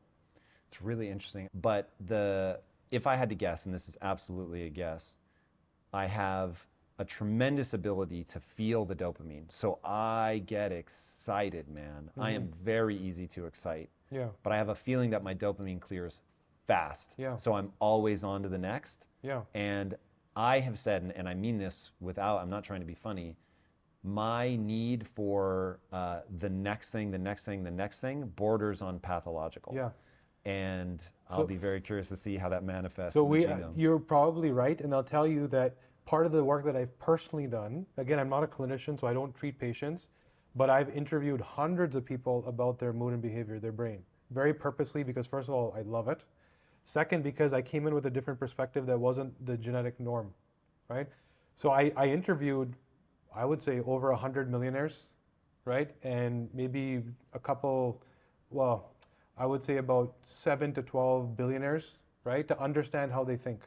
It's really interesting. But if I had to guess, and this is absolutely a guess, I have a tremendous ability to feel the dopamine. So I get excited, man. I am very easy to excite. Yeah. But I have a feeling that my dopamine clears fast. Yeah. So I'm always on to the next. Yeah. And I have said, and I mean this I'm not trying to be funny, my need for the next thing borders on pathological. Yeah. And I'll be very curious to see how that manifests So in the genome. you're probably right, and I'll tell you that part of the work that I've personally done, again, I'm not a clinician, so I don't treat patients, but I've interviewed hundreds of people about their mood and behavior, their brain, very purposely because first of all, I love it. Second, because I came in with a different perspective that wasn't the genetic norm, right? So I interviewed, I would say, over 100 millionaires, right? And maybe a couple, I would say about 7 to 12 billionaires, right? To understand how they think.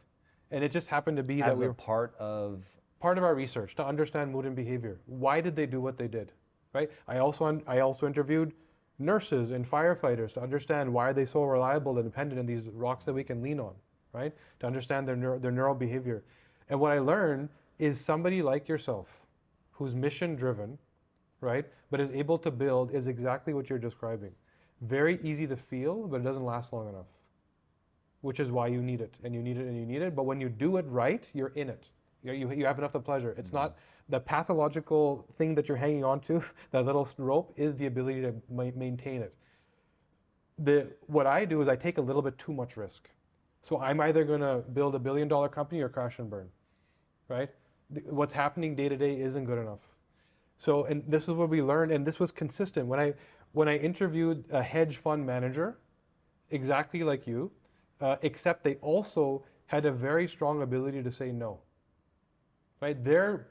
And it just happened to be As that a part of our research to understand mood and behavior. Why did they do what they did, right? I also interviewed nurses and firefighters to understand why are they so reliable and dependent in these rocks that we can lean on, right? To understand their neural behavior. And what I learned is somebody like yourself who's mission driven, right? But is able to build is exactly what you're describing. Very easy to feel, but it doesn't last long enough, which is why you need it, and you need it, and you need it. But when you do it right, you're in it. You have enough of pleasure. It's not the pathological thing that you're hanging on to, that little rope, is the ability to maintain it. What I do is I take a little bit too much risk. So I'm either going to build $1 billion company or crash and burn, right? What's happening day to day isn't good enough. So, and this is what we learned, and this was consistent. When I interviewed a hedge fund manager, exactly like you, except they also had a very strong ability to say no, right? Their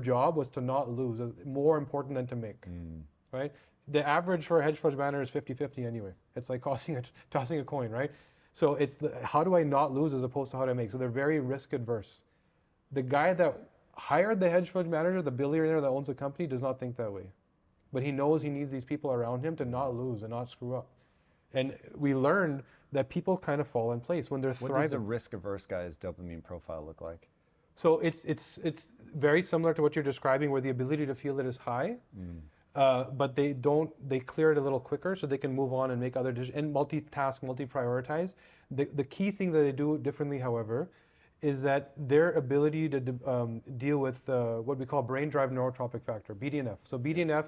job was to not lose, more important than to make, right? The average for a hedge fund manager is 50-50 anyway. It's like tossing a coin, right? So it's how do I not lose as opposed to how do I make? So they're very risk adverse. The guy that hired the hedge fund manager, the billionaire that owns the company, does not think that way. But he knows he needs these people around him to not lose and not screw up. And we learned that people kind of fall in place when they're thriving. What does a risk averse guy's dopamine profile look like? So it's very similar to what you're describing, where the ability to feel it is high. But they clear it a little quicker so they can move on and make other decisions and multitask, multi-prioritize. The key thing that they do differently, however, is that their ability to deal with what we call brain-derived neurotrophic factor, BDNF. So BDNF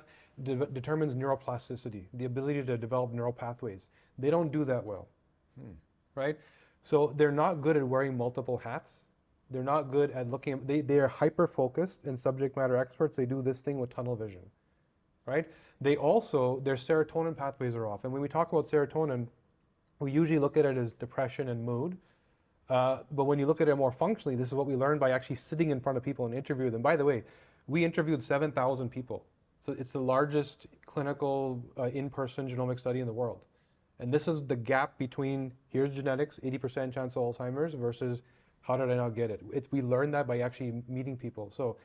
determines neuroplasticity, the ability to develop neural pathways. They don't do that well, right? So they're not good at wearing multiple hats. They're not good at looking at, they are hyper-focused and subject matter experts. They do this thing with tunnel vision. Right? Their serotonin pathways are off. And when we talk about serotonin, we usually look at it as depression and mood. But when you look at it more functionally, this is what we learned by actually sitting in front of people and interview them. By the way, we interviewed 7,000 people. So it's the largest clinical in-person genomic study in the world. And this is the gap between, here's genetics, 80% chance of Alzheimer's, versus how did I not get it? We learned that by actually meeting people. So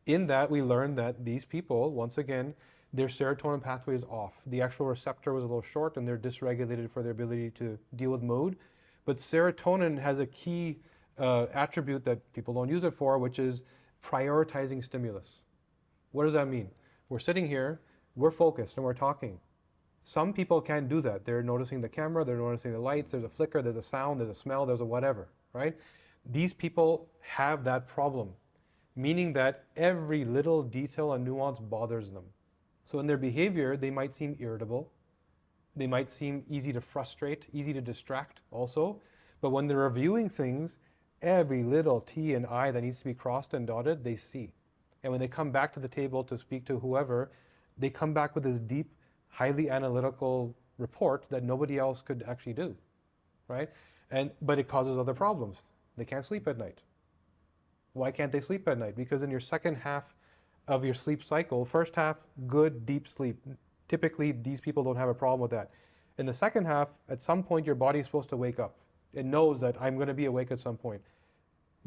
in that, we learned that these people, once again, their serotonin pathway is off. The actual receptor was a little short, and they're dysregulated for their ability to deal with mood. But serotonin has a key attribute that people don't use it for, which is prioritizing stimulus. What does that mean? We're sitting here, we're focused, and we're talking. Some people can't do that. They're noticing the camera, they're noticing the lights, there's a flicker, there's a sound, there's a smell, there's a whatever, right? These people have that problem, meaning that every little detail and nuance bothers them. So in their behavior, they might seem irritable. They might seem easy to frustrate, easy to distract also. But when they're reviewing things, every little T and I that needs to be crossed and dotted, they see. And when they come back to the table to speak to whoever, they come back with this deep, highly analytical report that nobody else could actually do, right? But it causes other problems. They can't sleep at night. Why can't they sleep at night? Because in your second half of your sleep cycle, first half, good, deep sleep. Typically, these people don't have a problem with that. In the second half, at some point, your body is supposed to wake up. It knows that I'm going to be awake at some point.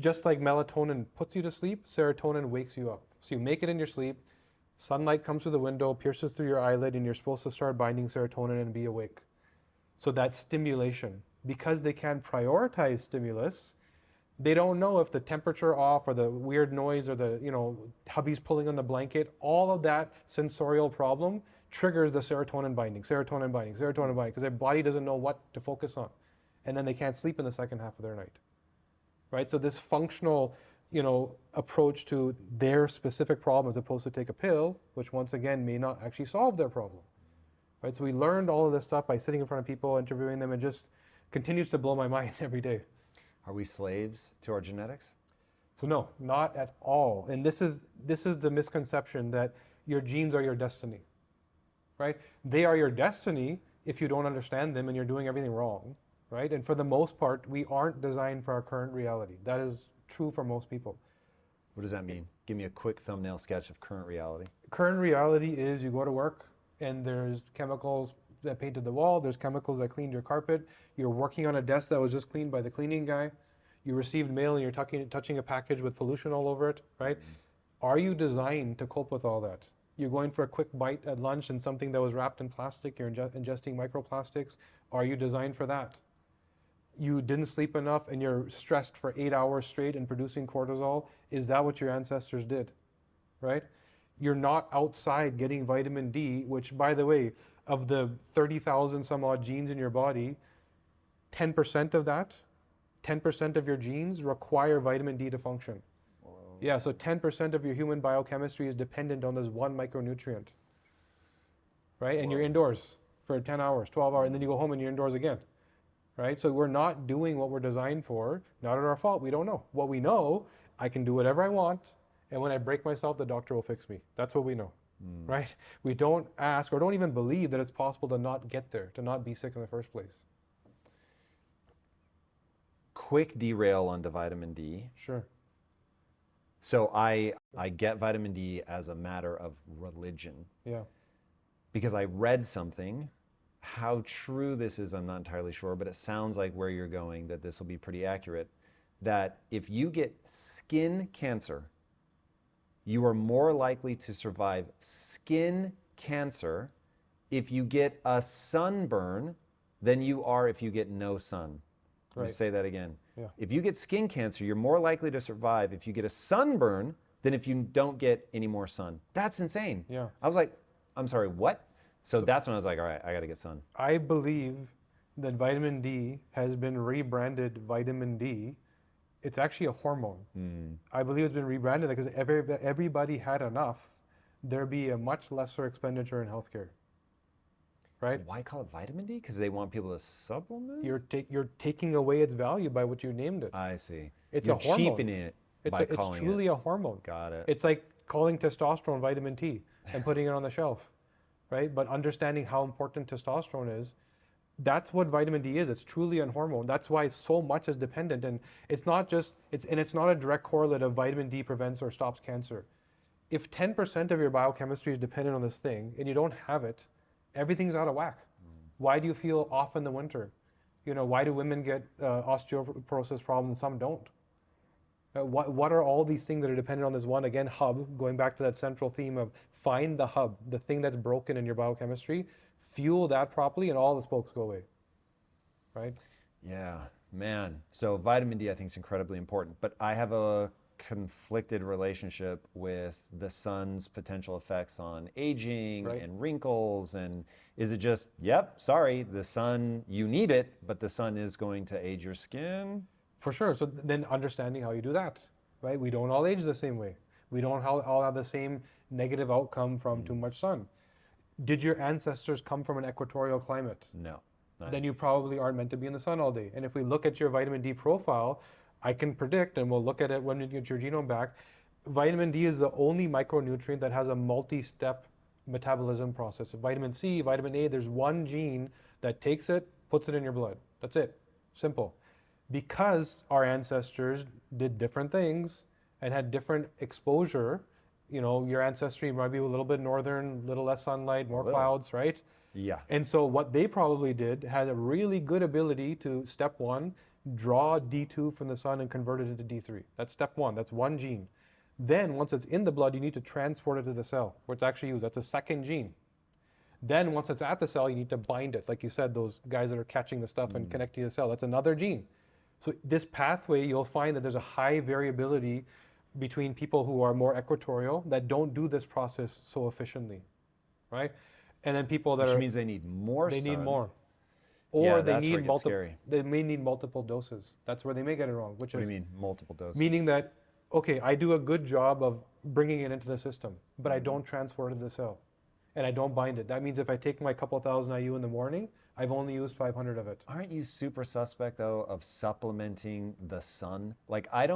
Just like melatonin puts you to sleep, serotonin wakes you up. So you make it in your sleep, sunlight comes through the window, pierces through your eyelid, and you're supposed to start binding serotonin and be awake. So that stimulation, because they can't prioritize stimulus, they don't know if the temperature off or the weird noise or the, hubby's pulling on the blanket, all of that sensorial problem triggers the serotonin binding, because their body doesn't know what to focus on. And then they can't sleep in the second half of their night, right? So this functional, approach to their specific problem as opposed to take a pill, which once again may not actually solve their problem, right? So we learned all of this stuff by sitting in front of people, interviewing them, and just continues to blow my mind every day. Are we slaves to our genetics? So no, not at all. And this is the misconception that your genes are your destiny, right? They are your destiny if you don't understand them and you're doing everything wrong, right? And for the most part, we aren't designed for our current reality. That is true for most people. What does that mean? Give me a quick thumbnail sketch of current reality. Current reality is you go to work and there's chemicals that painted the wall, there's chemicals that cleaned your carpet, you're working on a desk that was just cleaned by the cleaning guy, you received mail and you're touching a package with pollution all over it, right? Are you designed to cope with all that? You're going for a quick bite at lunch and something that was wrapped in plastic, you're ingesting microplastics. Are you designed for that? You didn't sleep enough and you're stressed for 8 hours straight and producing cortisol. Is that what your ancestors did, right? you're not outside getting vitamin D, which, by the way, of the 30,000 some odd genes in your body, 10% of that, 10% of your genes require vitamin D to function. Whoa. Yeah, so 10% of your human biochemistry is dependent on this one micronutrient, right? And you're indoors for 10 hours, 12 hours, and then you go home and you're indoors again, right? So we're not doing what we're designed for. Not at our fault. We don't know. What we know, I can do whatever I want, and when I break myself, the doctor will fix me. That's what we know, right? We don't ask or don't even believe that it's possible to not get there, to not be sick in the first place. Quick derail on the vitamin D. Sure. So I get vitamin D as a matter of religion. Yeah. Because I read something. How true this is, I'm not entirely sure, but it sounds like where you're going, that this will be pretty accurate, that if you get skin cancer, you are more likely to survive skin cancer if you get a sunburn than you are if you get no sun. Let me say that again. Yeah. If you get skin cancer, you're more likely to survive if you get a sunburn than if you don't get any more sun. That's insane. Yeah. I was like, I'm sorry, what? So that's when I was like, all right, I got to get sun. I believe that vitamin D has been rebranded vitamin D. It's actually a hormone. I believe it's been rebranded because if everybody had enough, there'd be a much lesser expenditure in healthcare. Right? So why call it vitamin D? Because they want people to supplement? You're taking away its value by what you named it. I see. It's You're a hormone. cheapening it by It's calling truly it. a hormone. Got it. It's like calling testosterone vitamin T and putting it on the shelf, right? But understanding how important testosterone is, that's what vitamin D is. It's truly a hormone. That's why so much is dependent, and it's not a direct correlate of vitamin D prevents or stops cancer. If 10% of your biochemistry is dependent on this thing and you don't have it, everything's out of whack. Why do you feel off in the winter? Why do women get osteoporosis problems and some don't? What are all these things that are dependent on this one, again, hub, going back to that central theme of find the hub, the thing that's broken in your biochemistry, fuel that properly, and all the spokes go away, right? Yeah, man. So vitamin D, I think, is incredibly important. But I have a conflicted relationship with the sun's potential effects on aging and wrinkles. And is it just, yep, sorry, the sun, you need it, but the sun is going to age your skin? For sure. So then understanding how you do that, right? We don't all age the same way. We don't all have the same negative outcome from too much sun. Did your ancestors come from an equatorial climate? No. Then you probably aren't meant to be in the sun all day. And if we look at your vitamin D profile, I can predict, and we'll look at it when we get your genome back, vitamin D is the only micronutrient that has a multi-step metabolism process. So vitamin C, vitamin A, there's one gene that takes it, puts it in your blood. That's it. Simple. Because our ancestors did different things and had different exposure, your ancestry might be a little bit northern, a little less sunlight, more clouds, right? Yeah. And so what they probably did had a really good ability to, step one, draw D2 from the sun and convert it into D3. That's step one. That's one gene. Then once it's in the blood, you need to transport it to the cell where it's actually used. That's a second gene. Then once it's at the cell, you need to bind it. Like you said, those guys that are catching the stuff and connecting to the cell, that's another gene. So this pathway, you'll find that there's a high variability between people who are more equatorial that don't do this process so efficiently, right? And then people that Which means they need more sun. They need more. Or they that's where need it gets scary. they may need multiple doses. That's where they may get it wrong. What do you mean, multiple doses? Meaning that, okay, I do a good job of bringing it into the system, but I don't transport it to the cell, and I don't bind it. That means if I take my couple thousand IU in the morning, I've only used 500 of it. Aren't you super suspect, though, of supplementing the sun? Like, I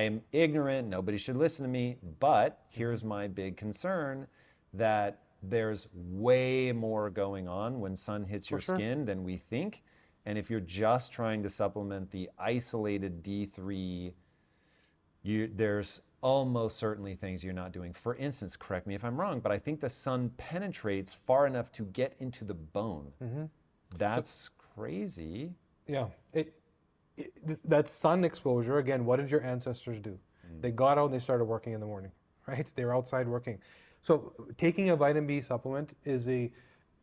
am ignorant, nobody should listen to me, but here's my big concern, that there's way more going on when sun hits your skin than we think. And if you're just trying to supplement the isolated D3, there's almost certainly things you're not doing. For instance, correct me if I'm wrong, but I think the sun penetrates far enough to get into the bone. That's crazy. Yeah. That sun exposure, again, what did your ancestors do? They got out and they started working in the morning, right? They were outside working. So taking a vitamin B supplement is a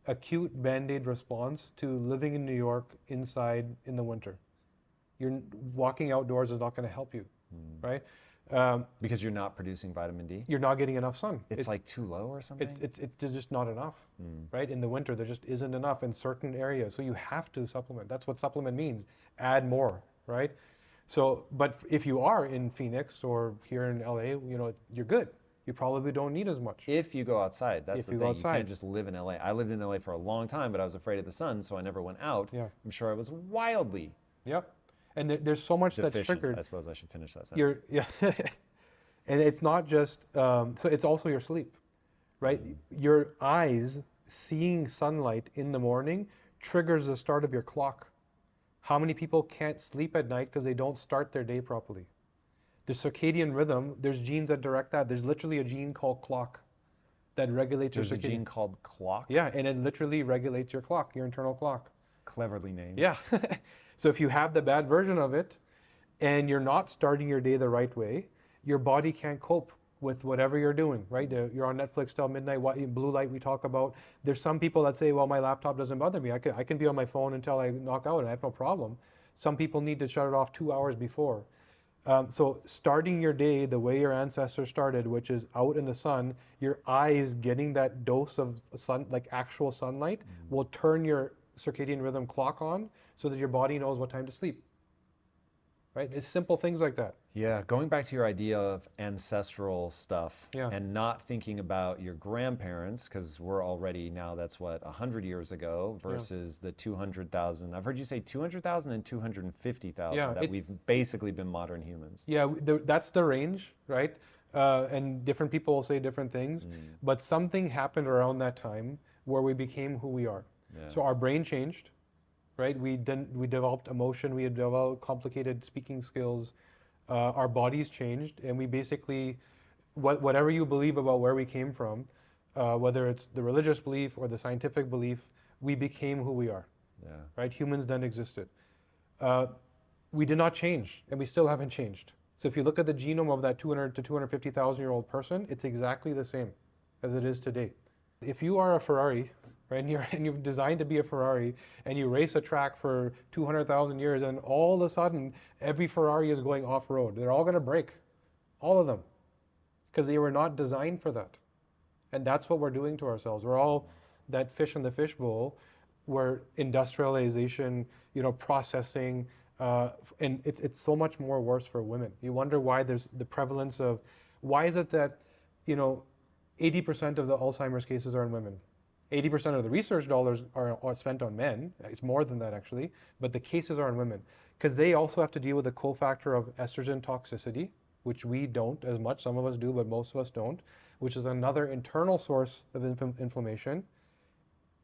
acute Band-Aid response to living in New York inside in the winter. You're walking outdoors is not going to help you, right? Because you're not producing vitamin D? You're not getting enough sun. It's like too low or something? It's just not enough, right? In the winter, there just isn't enough in certain areas. So you have to supplement. That's what supplement means. Add more, right? So, but if you are in Phoenix or here in LA, you know, you're good. You probably don't need as much. If you go outside, that's If the you thing. go outside. You can't just live in LA. I lived in LA for a long time, but I was afraid of the sun, so I never went out. Yeah. I'm sure I was wildly Yep. And there's so much deficient. that's triggered. I suppose I should finish that sentence. Yeah. And it's not just, so it's also your sleep, right? Your eyes seeing sunlight in the morning triggers the start of your clock. How many people can't sleep at night because they don't start their day properly? The circadian rhythm, there's genes that direct that. There's literally a gene called clock that regulates There's your a circadian. gene called clock? Yeah, and it literally regulates your clock, your internal clock. Cleverly named. Yeah. So if you have the bad version of it and you're not starting your day the right way, your body can't cope with whatever you're doing, right? You're on Netflix till midnight, blue light we talk about. There's some people that say, well, my laptop doesn't bother me. I can be on my phone until I knock out and I have no problem. Some people need to shut it off 2 hours before. So starting your day the way your ancestors started, which is out in the sun, your eyes getting that dose of sun, like actual sunlight, will turn your circadian rhythm clock on so that your body knows what time to sleep. Right? It's simple things like that. Yeah, going back to your idea of ancestral stuff Yeah. and not thinking about your grandparents, because we're already now, that's what, 100 years ago versus the 200,000. I've heard you say 200,000 and 250,000 Yeah, that we've basically been modern humans. Yeah, that's the range, right? And different people will say different things, but something happened around that time where we became who we are. Yeah. So our brain changed, right? We developed emotion, we had developed complicated speaking skills. Our bodies changed, and we basically, whatever you believe about where we came from, whether it's the religious belief or the scientific belief, we became who we are. Yeah. Right? Humans then existed. We did not change, and we still haven't changed. So if you look at the genome of that 200 to 250,000 year old person, it's exactly the same as it is today. If you are a Ferrari, right, and you've designed to be a Ferrari, and you race a track for 200,000 years, and all of a sudden, every Ferrari is going off-road. They're all going to break, all of them, because they were not designed for that. And that's what we're doing to ourselves. We're all that fish in the fishbowl, where industrialization, processing, and it's so much more worse for women. You wonder why there's the prevalence of, why is it that, 80% of the Alzheimer's cases are in women? 80% of the research dollars are spent on men. It's more than that, actually, but the cases are in women because they also have to deal with the cofactor of estrogen toxicity, which we don't as much. Some of us do, but most of us don't, which is another internal source of inflammation.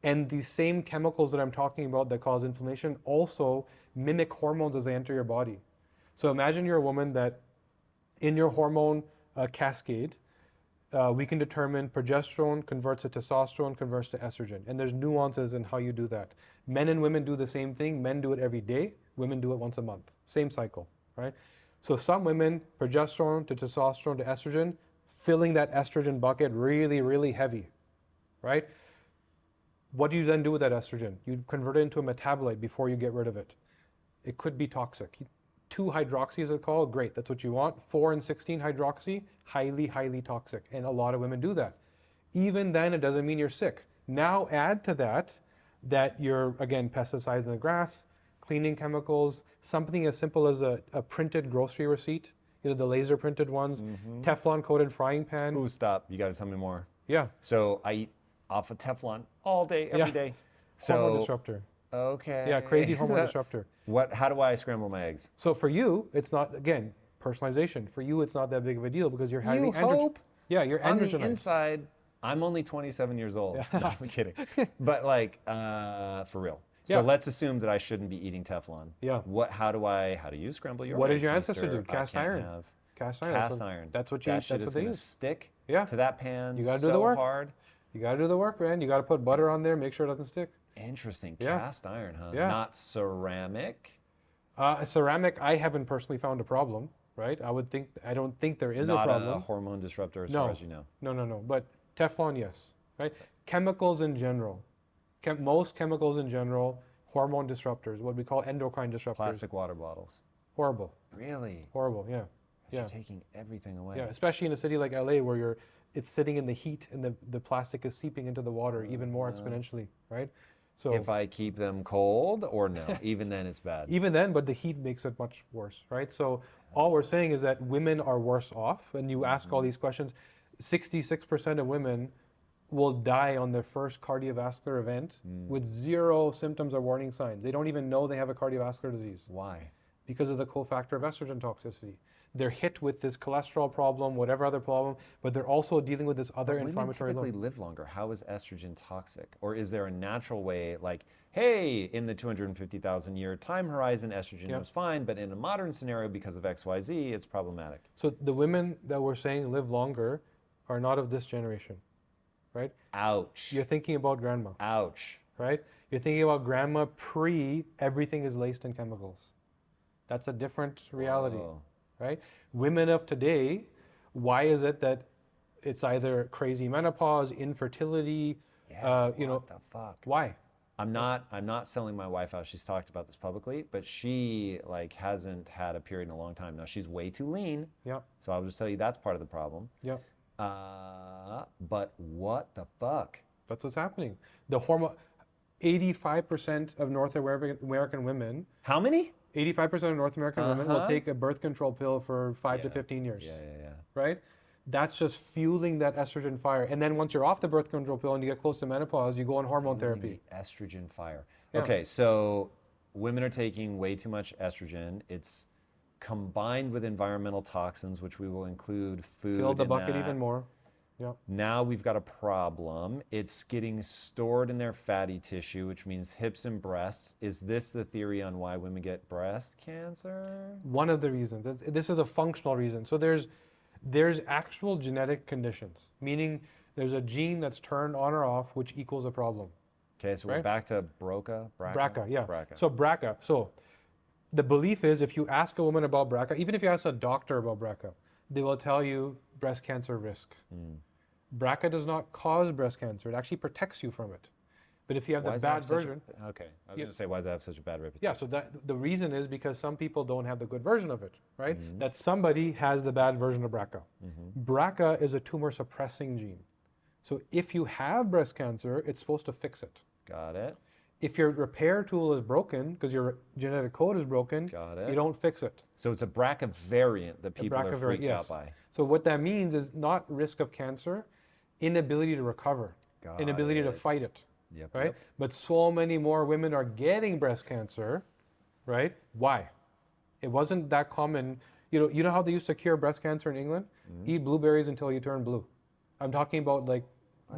And these same chemicals that I'm talking about that cause inflammation also mimic hormones as they enter your body. So imagine you're a woman that in your hormone cascade, we can determine progesterone converts to testosterone, converts to estrogen. And there's nuances in how you do that. Men and women do the same thing. Men do it every day. Women do it once a month. Same cycle, right? So some women, progesterone to testosterone to estrogen, filling that estrogen bucket really, really heavy, right? What do you then do with that estrogen? You convert it into a metabolite before you get rid of it. It could be toxic. 2-hydroxy is called, great, that's what you want. 4 and 16-hydroxy, highly, highly toxic. And a lot of women do that. Even then, it doesn't mean you're sick. Now add to that you're, again, pesticides in the grass, cleaning chemicals, something as simple as a printed grocery receipt, the laser printed ones, Teflon coated frying pan. Ooh, stop, you gotta tell me more. Yeah. So I eat off of Teflon all day, every day. Hormone disruptor. Okay. Yeah, crazy hormone disruptor. How do I scramble my eggs? So for you, it's not, again, personalization. For you, it's not that big of a deal because you're highly hope? Yeah, you're On the androgenized. inside, I'm only 27 years old. Yeah. No, I'm kidding. But for real. So Yeah. let's assume that I shouldn't be eating Teflon. Yeah. How do you scramble your What eggs, did your ancestors mister? do? Cast I can't iron. have Cast iron. Cast iron. That's what that shit that's is what they gonna use. stick Yeah. to that pan You gotta do so the work. hard. You got to do the work, man. You got to put butter on there, make sure it doesn't stick. Interesting. Yeah. Cast iron, huh? Yeah. Not ceramic. Ceramic, I haven't personally found a problem, right? I don't think there is a problem. Not a hormone disruptor as No. far as you know. No. But Teflon, yes, right? Chemicals in general, most chemicals in general, hormone disruptors, what we call endocrine disruptors. Plastic water bottles. Horrible, Really? horrible, yeah. You're taking everything away. Yeah, especially in a city like LA where it's sitting in the heat and the plastic is seeping into the water even more exponentially, right? So if I keep them cold or no, even then it's bad. even then, but the heat makes it much worse, right? So all we're saying is that women are worse off. And you ask all these questions, 66% of women will die on their first cardiovascular event with 0 symptoms or warning signs. They don't even know they have a cardiovascular disease. Why? Because of the cofactor of estrogen toxicity. They're hit with this cholesterol problem, whatever other problem, but they're also dealing with this other inflammatory women typically live longer. How is estrogen toxic? Or is there a natural way, like, hey, in the 250,000 year time horizon, estrogen was fine, but in a modern scenario, because of XYZ, it's problematic? So the women that we're saying live longer are not of this generation, right? Ouch. You're thinking about grandma, Ouch. right? You're thinking about grandma everything is laced in chemicals. That's a different reality. Whoa. Right? Women of today, why is it that it's either crazy menopause, infertility, What the fuck? Why? I'm not selling my wife out. She's talked about this publicly, but she hasn't had a period in a long time. Now she's way too lean. Yeah. So I'll just tell you that's part of the problem. Yeah. But what the fuck? That's what's happening. The hormone 85% of North American women. How many? 85% of North American women will take a birth control pill for 5 to 15 years. Yeah. Right? That's just fueling that estrogen fire. And then once you're off the birth control pill and you get close to menopause, you go on hormone therapy. The estrogen fire. Yeah. Okay, so women are taking way too much estrogen. It's combined with environmental toxins, which we will include food. Fill the in bucket that. even more. Yeah. Now we've got a problem. It's getting stored in their fatty tissue, which means hips and breasts. Is this the theory on why women get breast cancer? One of the reasons. This is a functional reason. So there's actual genetic conditions, meaning there's a gene that's turned on or off, which equals a problem. Okay, so we're back to BRCA. BRCA, BRCA. So BRCA. So the belief is if you ask a woman about BRCA, even if you ask a doctor about BRCA, they will tell you breast cancer risk. BRCA does not cause breast cancer. It actually protects you from it. But if you have the bad version... Okay, I was going to say, why does it have such a bad reputation? Yeah, so the reason is because some people don't have the good version of it, right? That somebody has the bad version of BRCA. BRCA is a tumor suppressing gene. So if you have breast cancer, it's supposed to fix it. Got it. If your repair tool is broken, because your genetic code is broken, you don't fix it. So it's a BRCA variant that people are freaked out by. So what that means is not risk of cancer, inability to recover, inability to fight it. Right? But so many more women are getting breast cancer, right? Why? It wasn't that common. You know how they used to cure breast cancer in England? Eat blueberries until you turn blue. I'm talking about like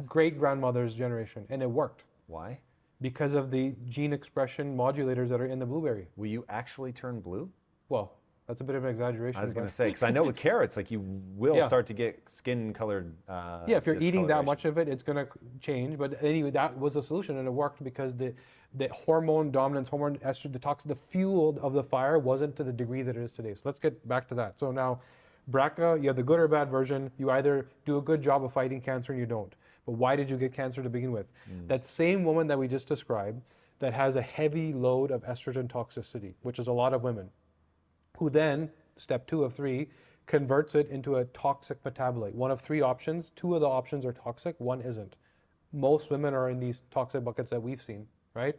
great grandmother's generation, and it worked. Why? Because of the gene expression modulators that are in the blueberry. Will you actually turn blue? Well, that's a bit of an exaggeration. I was going to say, because I know with carrots, like you will start to get skin-colored. Yeah, if you're eating that much of it, it's going to change. But anyway, that was the solution, and it worked because the hormone dominance, hormone estrogen, the fuel of the fire wasn't to the degree that it is today. So let's get back to that. So now, BRCA, you have the good or bad version. You either do a good job of fighting cancer and you don't. But why did you get cancer to begin with? That same woman that we just described that has a heavy load of estrogen toxicity, which is a lot of women, who then, step 2 of 3, converts it into a toxic metabolite. One of 3 options. 2 of the options are toxic, 1 isn't. Most women are in these toxic buckets that we've seen, right?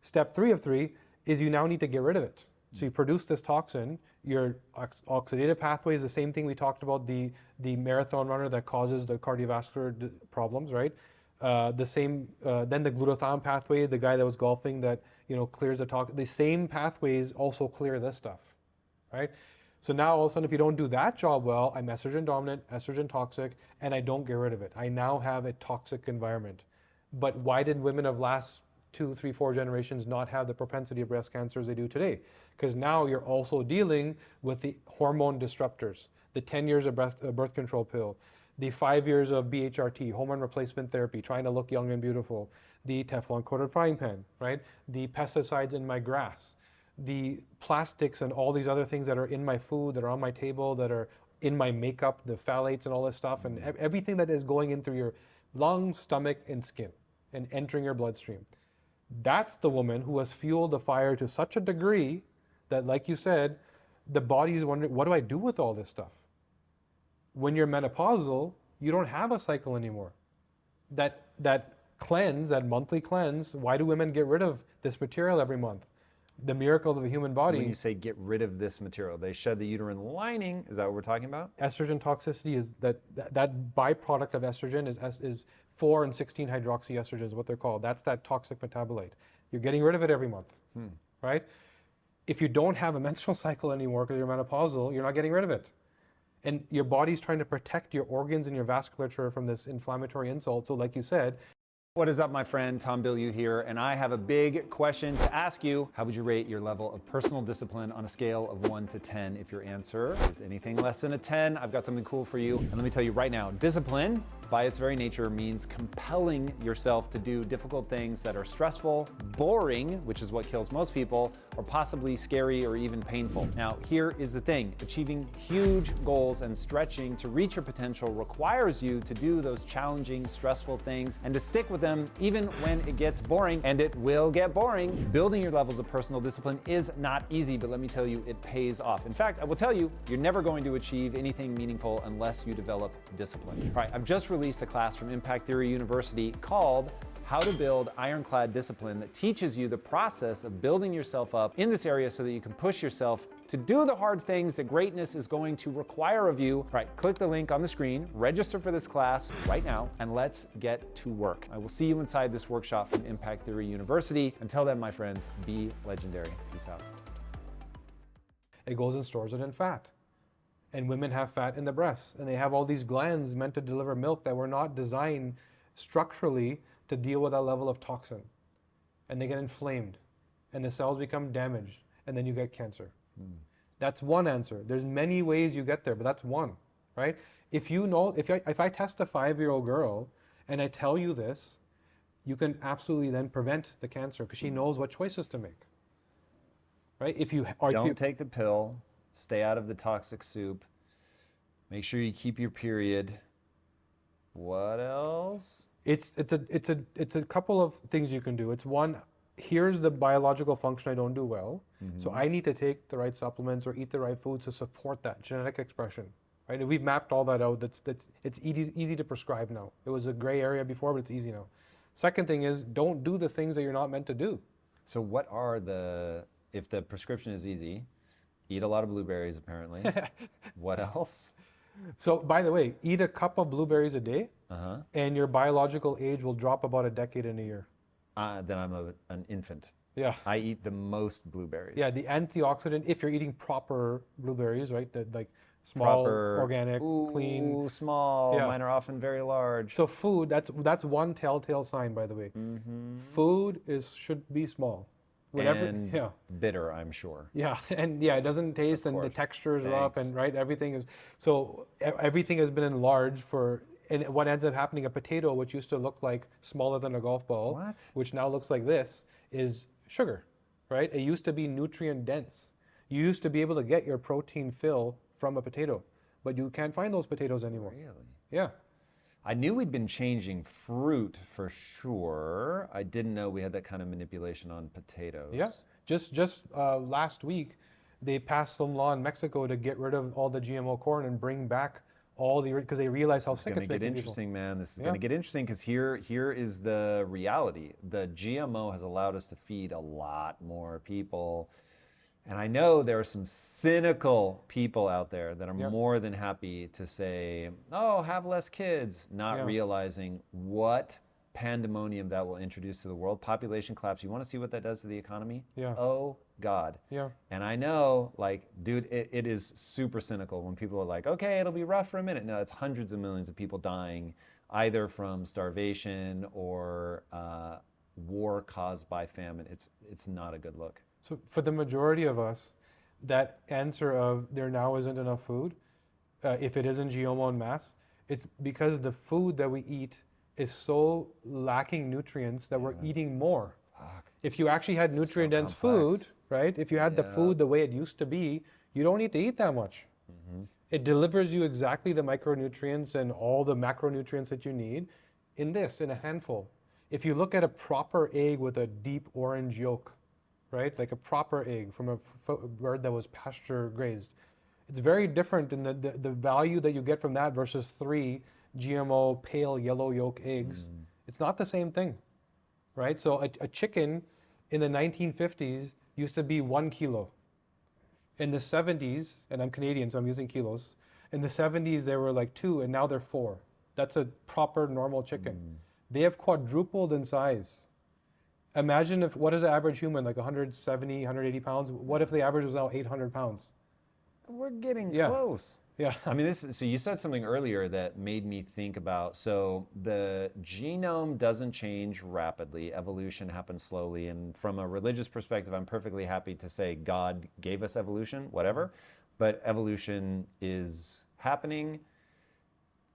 Step 3 of 3 is you now need to get rid of it. So you produce this toxin, your oxidative pathway is the same thing we talked about, the marathon runner that causes the cardiovascular problems, right? Then the glutathione pathway, the guy that was golfing that clears the toxin. The same pathways also clear this stuff, right? So now all of a sudden, if you don't do that job well, I'm estrogen dominant, estrogen toxic, and I don't get rid of it. I now have a toxic environment. But why did women of last 2, 3, 4 generations not have the propensity of breast cancer as they do today? Because now you're also dealing with the hormone disruptors, the 10 years of birth control pill, the 5 years of BHRT, hormone replacement therapy, trying to look young and beautiful, the Teflon-coated frying pan, right? The pesticides in my grass, the plastics and all these other things that are in my food, that are on my table, that are in my makeup, the phthalates and all this stuff, and everything that is going in through your lungs, stomach, and skin and entering your bloodstream. That's the woman who has fueled the fire to such a degree that, like you said, the body is wondering, what do I do with all this stuff? When you're menopausal, you don't have a cycle anymore. That cleanse, that monthly cleanse, why do women get rid of this material every month? The miracle of the human body. When you say get rid of this material, they shed the uterine lining. Is that what we're talking about? Estrogen toxicity is that byproduct of estrogen is 4 and 16 hydroxyestrogen is what they're called. That's that toxic metabolite. You're getting rid of it every month, right? If you don't have a menstrual cycle anymore because you're menopausal, you're not getting rid of it. And your body's trying to protect your organs and your vasculature from this inflammatory insult. So like you said, what is up, my friend? Tom Bilyeu here, and I have a big question to ask you. How would you rate your level of personal discipline on a scale of 1 to 10? If your answer is anything less than a 10, I've got something cool for you. And let me tell you right now, discipline, by its very nature, means compelling yourself to do difficult things that are stressful, boring, which is what kills most people, or possibly scary or even painful. Now, here is the thing. Achieving huge goals and stretching to reach your potential requires you to do those challenging, stressful things and to stick with them even when it gets boring, and it will get boring. Building your levels of personal discipline is not easy, but let me tell you, it pays off. In fact, I will tell you, you're never going to achieve anything meaningful unless you develop discipline. All right, I've just released a class from Impact Theory University called How to Build Ironclad Discipline that teaches you the process of building yourself up in this area so that you can push yourself to do the hard things that greatness is going to require of you. All right, click the link on the screen, register for this class right now, and let's get to work. I will see you inside this workshop from Impact Theory University. Until then, my friends, be legendary. Peace out. it goes and stores it in fat. And women have fat in the breasts, and they have all these glands meant to deliver milk that were not designed structurally to deal with that level of toxin. And they get inflamed, and the cells become damaged, and then you get cancer. That's one answer. There's many ways you get there, but that's one, right? If you know, if I test a 5-year-old girl and I tell you this, you can absolutely then prevent the cancer because she knows what choices to make, right? Don't take the pill. Stay out of the toxic soup. Make sure you keep your period. What else? It's a couple of things you can do. It's one, here's the biological function I don't do well. So I need to take the right supplements or eat the right foods to support that genetic expression, right? And we've mapped all that out. It's easy to prescribe now. It was a gray area before, but it's easy now. Second thing is, don't do the things that you're not meant to do. So what are if the prescription is easy, eat a lot of blueberries apparently. What else? So by the way, eat a cup of blueberries a day and your biological age will drop about a decade in a year. Then I'm an infant. Yeah. I eat the most blueberries. Yeah, the antioxidant, if you're eating proper blueberries, right? Like small, organic, clean. Small, Yeah. mine are often very large. So food, that's one telltale sign, by the way. Food should be small. And bitter, I'm sure. Yeah, and it doesn't taste, and the textures are up, and right, everything has been enlarged and what ends up happening, a potato, which used to look like smaller than a golf ball, which now looks like this, is sugar, right? It used to be nutrient dense. You used to be able to get your protein fill from a potato, but you can't find those potatoes anymore. Really? Yeah. I knew we'd been changing fruit for sure. I didn't know we had that kind of manipulation on potatoes. Yeah. Just last week, they passed some law in Mexico to get rid of all the GMO corn and bring back because they realize how sick it's making people. This is going to get interesting, man. This is going to get interesting because here is the reality. The GMO has allowed us to feed a lot more people. And I know there are some cynical people out there that are more than happy to say, oh, have less kids, not realizing what pandemonium that will introduce to the world. Population collapse. You want to see what that does to the economy? Yeah. Oh, God. Yeah. And I know, dude, it is super cynical when people are like, okay, it'll be rough for a minute. No, it's hundreds of millions of people dying, either from starvation or war caused by famine. It's not a good look. So for the majority of us, that answer of there now isn't enough food, if it isn't GMO en masse, it's because the food that we eat is so lacking nutrients that we're eating more. Fuck. If you actually had nutrient-dense food, right? If you had the food the way it used to be, you don't need to eat that much. It delivers you exactly the micronutrients and all the macronutrients that you need in a handful. If you look at a proper egg with a deep orange yolk, right? Like a proper egg from a bird that was pasture grazed. It's very different in the value that you get from that versus 3 GMO pale yellow yolk eggs. It's not the same thing, right? So a chicken in the 1950s used to be 1 kilo. In the 70s, and I'm Canadian, so I'm using kilos. In the 70s, they were like 2, and now they're 4. That's a proper normal chicken. They have quadrupled in size. Imagine what is the average human, like 170, 180 pounds? What if the average was now 800 pounds? We're getting Yeah. close. Yeah. I mean, so you said something earlier that made me think about, so the genome doesn't change rapidly, evolution happens slowly, and from a religious perspective, I'm perfectly happy to say God gave us evolution, whatever, but evolution is happening.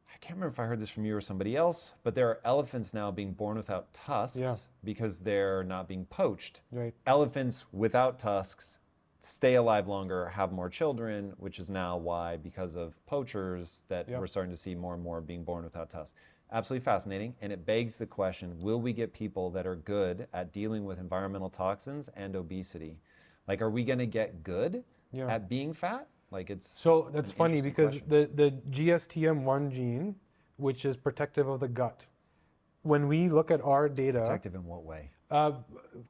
I can't remember if I heard this from you or somebody else, but there are elephants now being born without tusks because they're not being poached. Right. Elephants without tusks stay alive longer, have more children, which is now why, because of poachers, that we're starting to see more and more being born without tusks. Absolutely fascinating, and it begs the question, will we get people that are good at dealing with environmental toxins and obesity? Like, are we going to get good at being fat? Like, it's so that's funny because question. the GSTM1 gene, which is protective of the gut, when we look at our data, Protective in what way?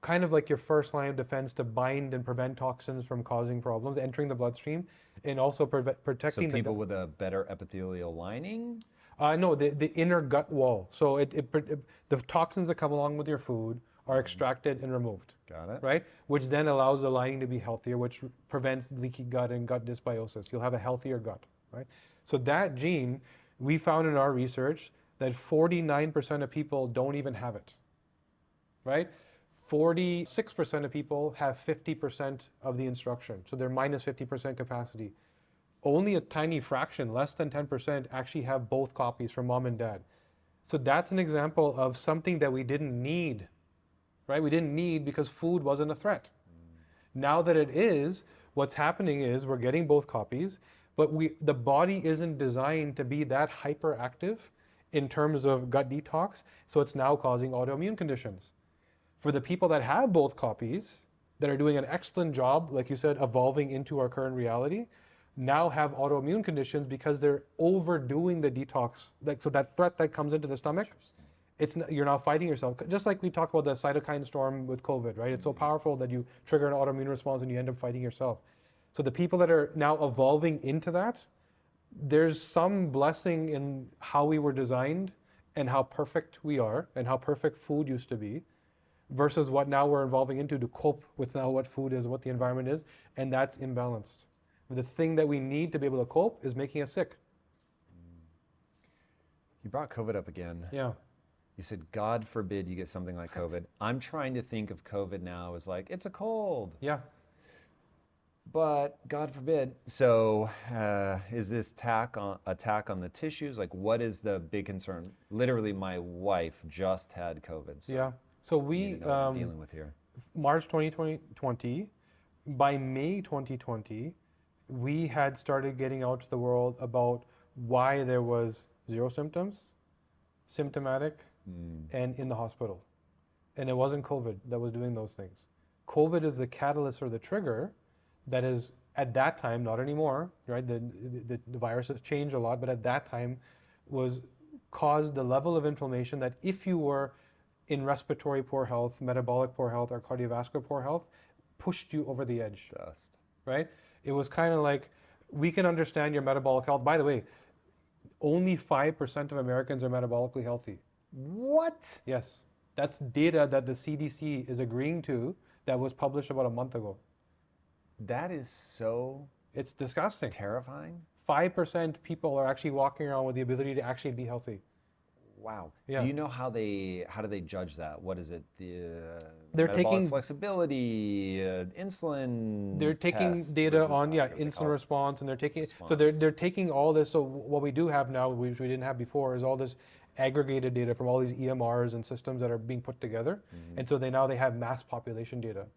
kind of like your first line of defense to bind and prevent toxins from causing problems, entering the bloodstream, and also protecting So people with a better epithelial lining? No, the inner gut wall. So the toxins that come along with your food are extracted and removed. Got it. Right? Which then allows the lining to be healthier, which prevents leaky gut and gut dysbiosis. You'll have a healthier gut, right? So that gene, we found in our research that 49% of people don't even have it, right? 46% of people have 50% of the instruction. So they're minus 50% capacity. Only a tiny fraction, less than 10%, actually have both copies from mom and dad. So that's an example of something that we didn't need, right? We didn't need because food wasn't a threat. Now that it is, what's happening is we're getting both copies, but the body isn't designed to be that hyperactive in terms of gut detox, so it's now causing autoimmune conditions. For the people that have both copies, that are doing an excellent job, like you said, evolving into our current reality, now have autoimmune conditions because they're overdoing the detox. Like, so that threat that comes into the stomach, you're now fighting yourself. Just like we talk about the cytokine storm with COVID, right? It's so powerful that you trigger an autoimmune response and you end up fighting yourself. So the people that are now evolving into that, there's some blessing in how we were designed and how perfect we are and how perfect food used to be versus what now we're evolving into to cope with now what food is, what the environment is, and that's imbalanced. The thing that we need to be able to cope is making us sick. You brought COVID up again. Yeah. You said, God forbid you get something like COVID. I'm trying to think of COVID now as like, it's a cold. Yeah. But God forbid. So is this attack on the tissues? Like, what is the big concern? Literally, my wife just had COVID. So Yeah. So we, know what I'm dealing with here. March 2020, by May 2020, we had started getting out to the world about why there was 0 symptoms, symptomatic, and in the hospital. And it wasn't COVID that was doing those things. COVID is the catalyst or the trigger that is, at that time, not anymore, right? The virus has changed a lot, but at that time caused the level of inflammation that if you were in respiratory poor health, metabolic poor health, or cardiovascular poor health, pushed you over the edge. Dust. Right? It was kind of like, we can understand your metabolic health. By the way, only 5% of Americans are metabolically healthy. What? Yes. That's data that the CDC is agreeing to that was published about a month ago. That is so It's disgusting. terrifying. 5% people are actually walking around with the ability to actually be healthy. Wow. Yeah. Do you know how do they judge that? What is it? They're Metabolic taking flexibility, insulin. They're taking test data versus, on I forget what they insulin call it. response, and they're taking Response. so they're taking all this. So what we do have now, which we didn't have before, is all this aggregated data from all these EMRs and systems that are being put together, and so they have mass population data,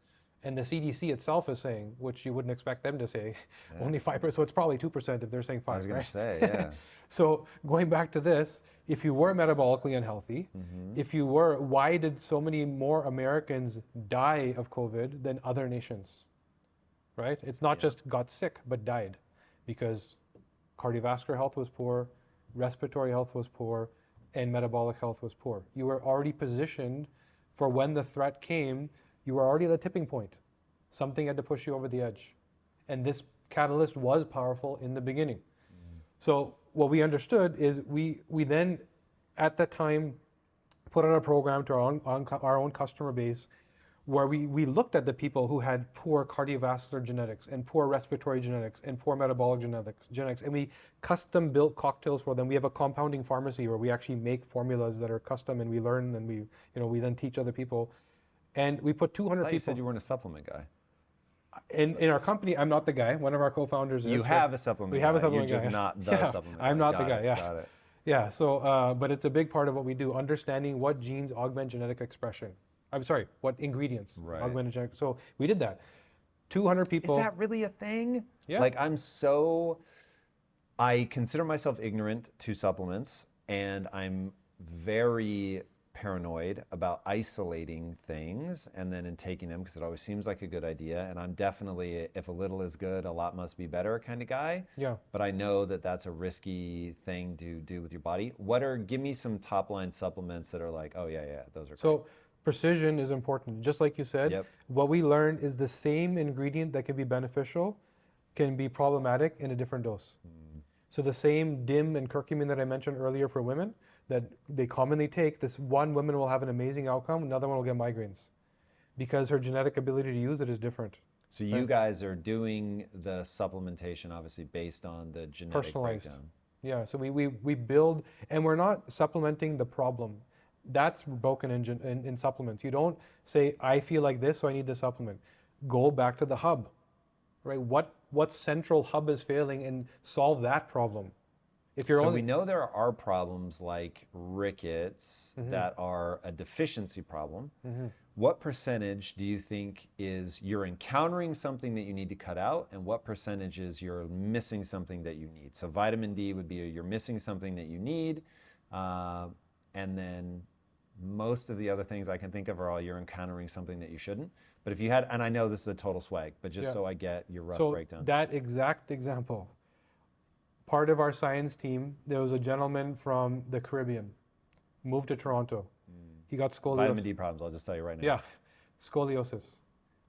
And the CDC itself is saying, which you wouldn't expect them to say, Yeah. only 5%. So it's probably 2% if they're saying 5%. I was going right? to say, yeah. So going back to this, if you were metabolically unhealthy, why did so many more Americans die of COVID than other nations? Right? It's not just got sick, but died because cardiovascular health was poor, respiratory health was poor, and metabolic health was poor. You were already positioned for when the threat came, you were already at the tipping point. Something had to push you over the edge. And this catalyst was powerful in the beginning. So what we understood is we then, at that time, put on a program to our own customer base where we looked at the people who had poor cardiovascular genetics and poor respiratory genetics and poor metabolic genetics, and we custom built cocktails for them. We have a compounding pharmacy where we actually make formulas that are custom, and we learn, and we then teach other people. And we put 200 people. You said you weren't a supplement guy. In our company, I'm not the guy. One of our co-founders is. You have a supplement We have a guy. supplement You're guy. just not the supplement guy. I'm not the Got guy, it, yeah. Got it. Yeah, so, but it's a big part of what we do, understanding what genes augment genetic expression. I'm sorry, what ingredients augment genetic. So we did that. 200 people. Is that really a thing? Yeah. Like I consider myself ignorant to supplements, and I'm very paranoid about isolating things and then in taking them because it always seems like a good idea. And I'm definitely, if a little is good, a lot must be better kind of guy. Yeah. But I know that that's a risky thing to do with your body. Give me some top line supplements that are like, oh yeah, those are So precision is important. Just like you said, what we learned is the same ingredient that can be beneficial can be problematic in a different dose. So the same DIM and curcumin that I mentioned earlier for women that they commonly take, this one woman will have an amazing outcome, another one will get migraines because her genetic ability to use it is different. So you guys are doing the supplementation obviously based on the genetic Personalized. breakdown. Yeah, so we build, and we're not supplementing the problem. That's broken in supplements. You don't say, I feel like this, so I need this supplement. Go back to the hub, right? What central hub is failing and solve that problem. If you're we know there are problems like rickets that are a deficiency problem. What percentage do you think is you're encountering something that you need to cut out, and what percentage is you're missing something that you need? So vitamin D would be you're missing something that you need, and then most of the other things I can think of are all you're encountering something that you shouldn't. But if you had, and I know this is a total swag, but just so I get your rough breakdown. That exact example, part of our science team, there was a gentleman from the Caribbean, moved to Toronto. He got scoliosis. Vitamin D problems, I'll just tell you right now. Yeah, scoliosis.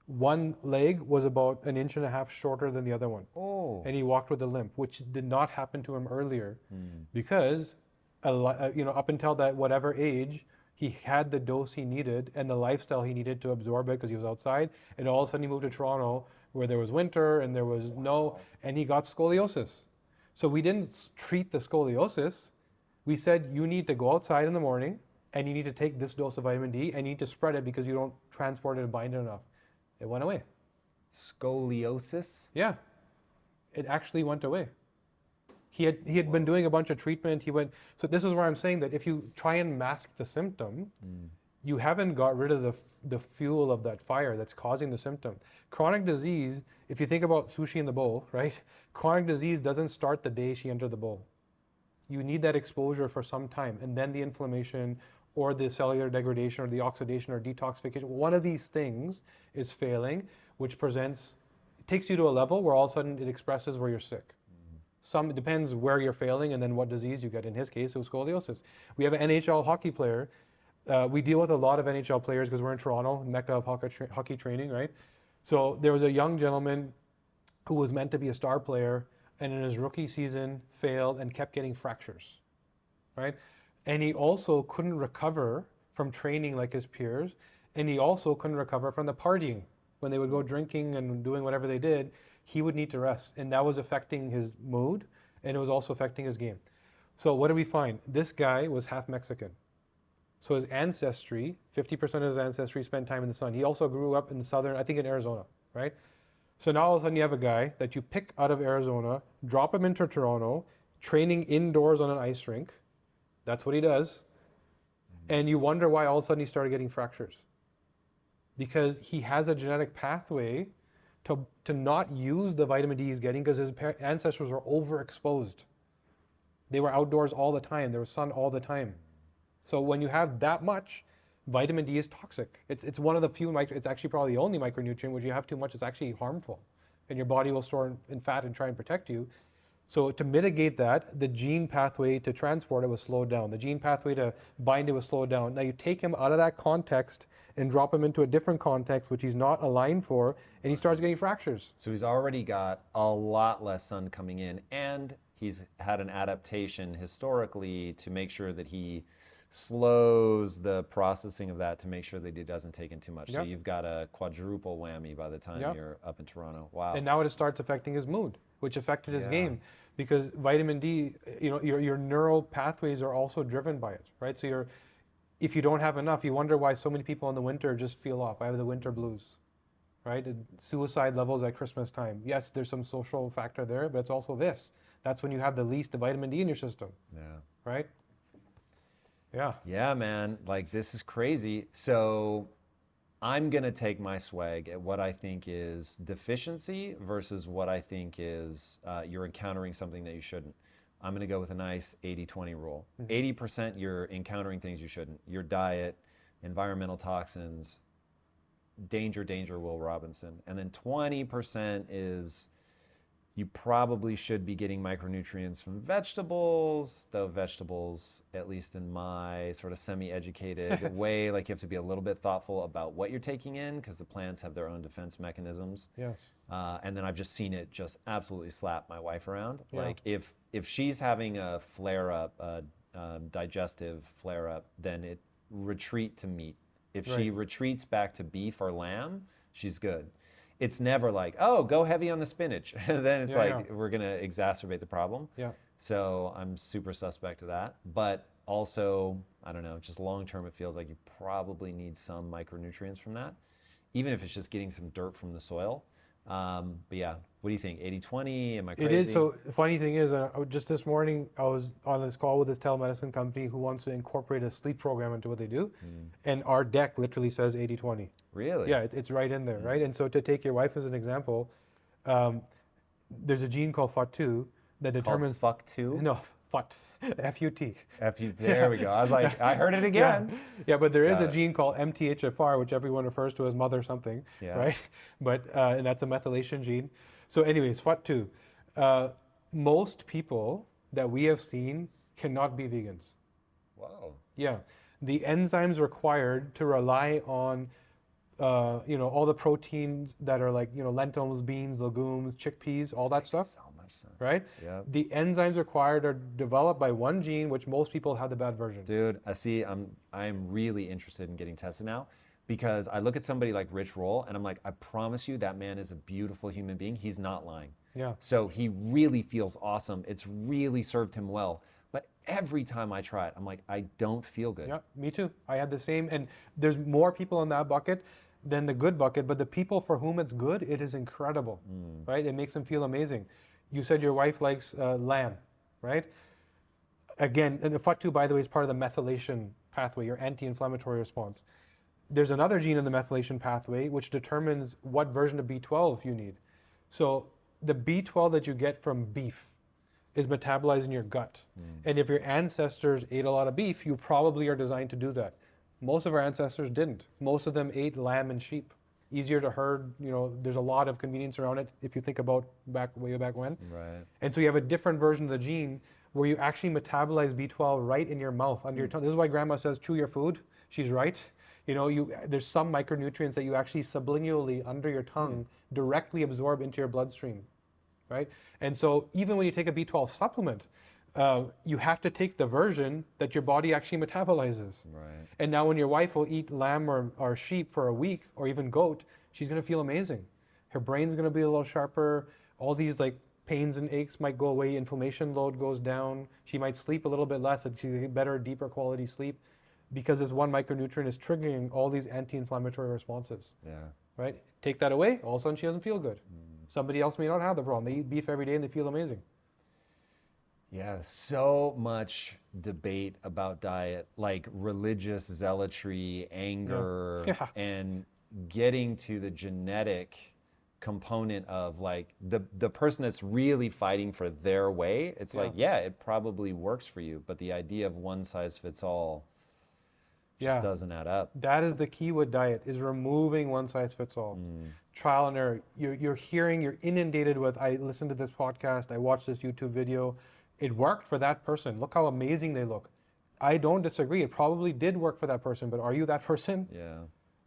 One leg was about 1.5 inches shorter than the other one. Oh. And he walked with a limp, which did not happen to him earlier because up until that whatever age, he had the dose he needed and the lifestyle he needed to absorb it because he was outside. And all of a sudden he moved to Toronto where there was winter and there was and he got scoliosis. So we didn't treat the scoliosis. We said, you need to go outside in the morning and you need to take this dose of vitamin D and you need to spread it because you don't transport it and bind it enough. It went away. Scoliosis? Yeah, it actually went away. He had been doing a bunch of treatment. So this is where I'm saying that if you try and mask the symptom, you haven't got rid of the fuel of that fire that's causing the symptom. Chronic disease, if you think about sushi in the bowl, right? Chronic disease doesn't start the day she entered the bowl. You need that exposure for some time, and then the inflammation or the cellular degradation or the oxidation or detoxification, one of these things is failing, which takes you to a level where all of a sudden it expresses where you're sick. It depends where you're failing and then what disease you get. In his case, it was scoliosis. We have an NHL hockey player. We deal with a lot of NHL players because we're in Toronto, mecca of hockey training, right? So there was a young gentleman who was meant to be a star player and in his rookie season failed and kept getting fractures, right? And he also couldn't recover from training like his peers, and he also couldn't recover from the partying. When they would go drinking and doing whatever they did, he would need to rest, and that was affecting his mood, and it was also affecting his game. So what did we find? This guy was half Mexican. So his ancestry, 50% of his ancestry spent time in the sun. He also grew up in southern, I think in Arizona, right? So now all of a sudden you have a guy that you pick out of Arizona, drop him into Toronto, training indoors on an ice rink. That's what he does. And you wonder why all of a sudden he started getting fractures. because he has a genetic pathway to not use the vitamin D he's getting because his ancestors were overexposed. They were outdoors all the time. There was sun all the time. So when you have that much, vitamin D is toxic. It's one of the few, it's actually probably the only micronutrient which you have too much, it's actually harmful. And your body will store in fat and try and protect you. So to mitigate that, the gene pathway to transport it was slowed down. The gene pathway to bind it was slowed down. Now you take him out of that context and drop him into a different context, which he's not aligned for, and he starts getting fractures. So he's already got a lot less sun coming in, and he's had an adaptation historically to make sure that he slows the processing of that to make sure that he doesn't take in too much. So you've got a quadruple whammy by the time you're up in Toronto. Wow. And now it starts affecting his mood, which affected his game, because vitamin D, your neural pathways are also driven by it, right? So if you don't have enough, you wonder why so many people in the winter just feel off. I have the winter blues, right? And suicide levels at Christmas time. Yes, there's some social factor there, but it's also this. That's when you have the least vitamin D in your system. Yeah. Right? Yeah. Yeah, man. Like, this is crazy. So I'm going to take my swag at what I think is deficiency versus what I think is you're encountering something that you shouldn't. I'm going to go with a nice 80-20 rule. 80% you're encountering things you shouldn't. Your diet, environmental toxins, danger, Will Robinson. And then 20% is you probably should be getting micronutrients from vegetables, though vegetables, at least in my sort of semi-educated way, like you have to be a little bit thoughtful about what you're taking in because the plants have their own defense mechanisms. Yes. And then I've just seen it just absolutely slap my wife around. Yeah. Like if she's having a flare-up, digestive flare-up, then it retreat to meat. If she retreats back to beef or lamb, she's good. It's never like, oh, go heavy on the spinach. Then it's we're going to exacerbate the problem. Yeah. So I'm super suspect to that. But also, I don't know, just long term, it feels like you probably need some micronutrients from that, even if it's just getting some dirt from the soil. But yeah, what do you think? 80-20? Am I crazy? It is. So the funny thing is, just this morning, I was on this call with this telemedicine company who wants to incorporate a sleep program into what they do. And our deck literally says 80-20. Really? Yeah, it's right in there, right? And so to take your wife as an example, there's a gene called FUT2 that determines... FUT2? No, FUT. F-U-T. There we go. I was like, I heard it again. Yeah, but there is a gene called MTHFR, which everyone refers to as mother something, right? But and that's a methylation gene. So anyways, FUT2. Most people that we have seen cannot be vegans. Wow. Yeah. The enzymes required to rely on all the proteins that are like, lentils, beans, legumes, chickpeas, all that stuff. So much sense. Right? Yeah. The enzymes required are developed by one gene, which most people have the bad version. Dude, I'm really interested in getting tested now because I look at somebody like Rich Roll and I'm like, I promise you that man is a beautiful human being. He's not lying. Yeah. So he really feels awesome. It's really served him well. But every time I try it, I'm like, I don't feel good. Yeah, me too. I had the same, and there's more people in that bucket than the good bucket, but the people for whom it's good, it is incredible, right? It makes them feel amazing. You said your wife likes lamb, right? Again, and the FUT2, by the way, is part of the methylation pathway, your anti-inflammatory response. There's another gene in the methylation pathway which determines what version of B12 you need. So the B12 that you get from beef is metabolized in your gut. And if your ancestors ate a lot of beef, you probably are designed to do that. Most of our ancestors didn't. Most of them ate lamb and sheep. Easier to herd, there's a lot of convenience around it if you think about way back when. Right. And so you have a different version of the gene where you actually metabolize B12 right in your mouth, under your tongue. This is why grandma says, chew your food. She's right. There's some micronutrients that you actually subliminally under your tongue directly absorb into your bloodstream, right? And so even when you take a B12 supplement, you have to take the version that your body actually metabolizes. Right. And now when your wife will eat lamb or sheep for a week, or even goat, she's gonna feel amazing. Her brain's gonna be a little sharper. All these like pains and aches might go away. Inflammation load goes down. She might sleep a little bit less and she get better, deeper quality sleep because this one micronutrient is triggering all these anti-inflammatory responses. Yeah. Right? Take that away, all of a sudden she doesn't feel good. Somebody else may not have the problem. They eat beef every day and they feel amazing. Yeah, so much debate about diet, like religious zealotry, anger, and getting to the genetic component of like the person that's really fighting for their way, it's like, yeah, it probably works for you, but the idea of one size fits all just doesn't add up. That is the key with diet, is removing one size fits all. Trial and error. You're inundated with, I listened to this podcast, I watched this YouTube video. It worked for that person. Look how amazing they look. I don't disagree. It probably did work for that person, but are you that person? Yeah.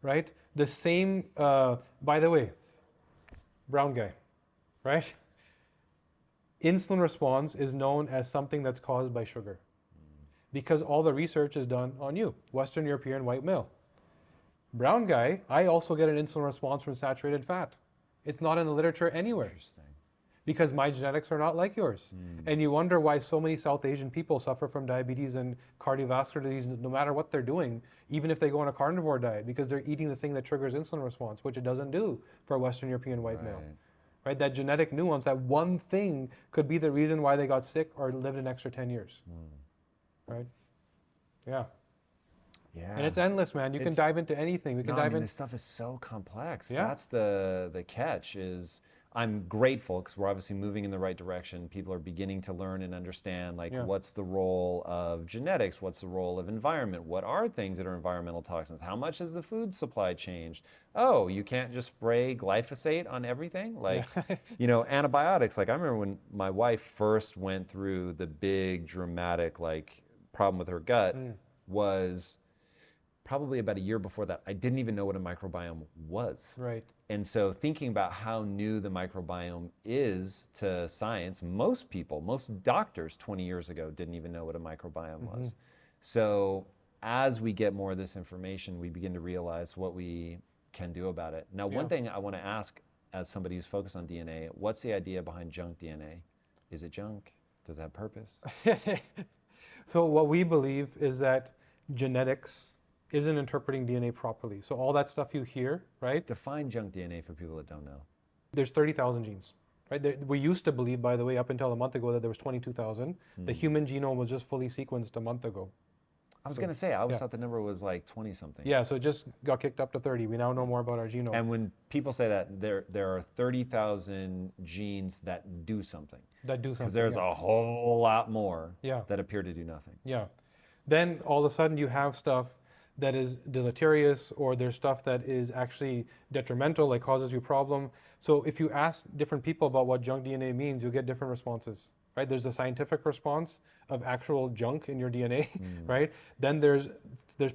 Right? The same, by the way, brown guy, right? Insulin response is known as something that's caused by sugar, because all the research is done on you, Western European white male. Brown guy, I also get an insulin response from saturated fat. It's not in the literature anywhere. Interesting. Because my genetics are not like yours. And you wonder why so many South Asian people suffer from diabetes and cardiovascular disease no matter what they're doing, even if they go on a carnivore diet, because they're eating the thing that triggers insulin response, which it doesn't do for a Western European white male. Right? That genetic nuance, that one thing could be the reason why they got sick or lived an extra 10 years. Right? Yeah. Yeah. And it's endless, man. You can dive into anything. We can dive in. This stuff is so complex. Yeah. That's the catch is I'm grateful because we're obviously moving in the right direction. People are beginning to learn and understand like what's the role of genetics, what's the role of environment, what are things that are environmental toxins, how much has the food supply changed? Oh, you can't just spray glyphosate on everything? Like, you know, antibiotics. Like I remember when my wife first went through the big dramatic like problem with her gut was probably about a year before that. I didn't even know what a microbiome was. Right. And so thinking about how new the microbiome is to science, most people, most doctors 20 years ago didn't even know what a microbiome was. So as we get more of this information, we begin to realize what we can do about it. Now, one thing I want to ask as somebody who's focused on DNA, what's the idea behind junk DNA? Is it junk? Does it have purpose? So what we believe is that genetics isn't interpreting DNA properly. So all that stuff you hear, right? Define junk DNA for people that don't know. There's 30,000 genes, right? We used to believe, by the way, up until a month ago that there was 22,000. The human genome was just fully sequenced a month ago. I was going to say, I always thought the number was like 20 something. Yeah, so it just got kicked up to 30. We now know more about our genome. And when people say that, there are 30,000 genes that do something. That do something. Because there's a whole lot more Yeah. that appear to do nothing. Yeah. Then all of a sudden you have stuff that is deleterious, or there's stuff that is actually detrimental, like causes you problem. So if you ask different people about what junk DNA means, you'll get different responses, right? There's the scientific response of actual junk in your DNA, right? Then there's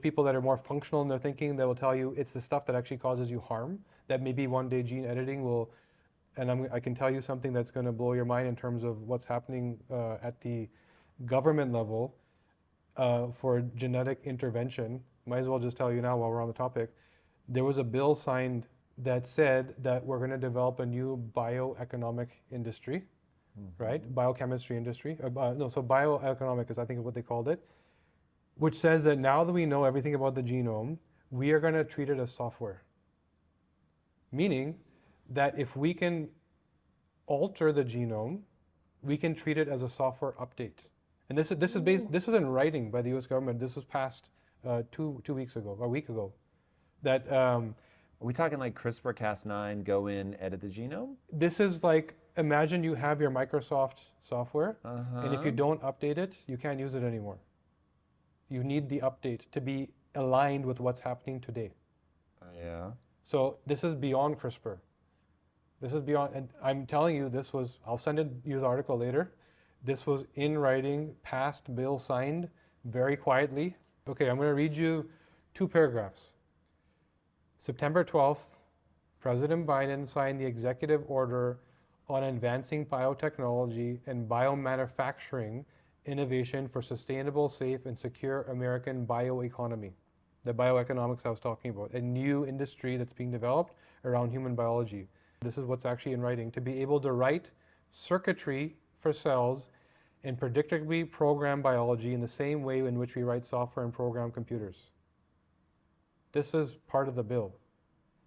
people that are more functional in their thinking that will tell you it's the stuff that actually causes you harm, that maybe one day gene editing will, and I can tell you something that's going to blow your mind in terms of what's happening at the government level for genetic intervention. Might as well just tell you now while we're on the topic. There was a bill signed that said that we're going to develop a new bioeconomic industry, right? Biochemistry industry. So bioeconomic is, I think, what they called it, which says that now that we know everything about the genome, we are going to treat it as software. Meaning that if we can alter the genome, we can treat it as a software update. And this is in writing by the U.S. government. This was passed 2 weeks ago, or a week ago. That Are we talking like CRISPR-Cas9, go in, edit the genome? This is like, imagine you have your Microsoft software, and if you don't update it, you can't use it anymore. You need the update to be aligned with what's happening today. Yeah. So this is beyond CRISPR. This is beyond, and I'm telling you, this was, I'll send you the article later. This was in writing, passed, bill signed, very quietly. Okay, I'm going to read you 2 paragraphs. September 12th, President Biden signed the executive order on advancing biotechnology and biomanufacturing innovation for sustainable, safe, and secure American bioeconomy. The bioeconomics I was talking about, a new industry that's being developed around human biology. This is what's actually in writing. To be able to write circuitry for cells and predictably program biology in the same way in which we write software and program computers. This is part of the bill,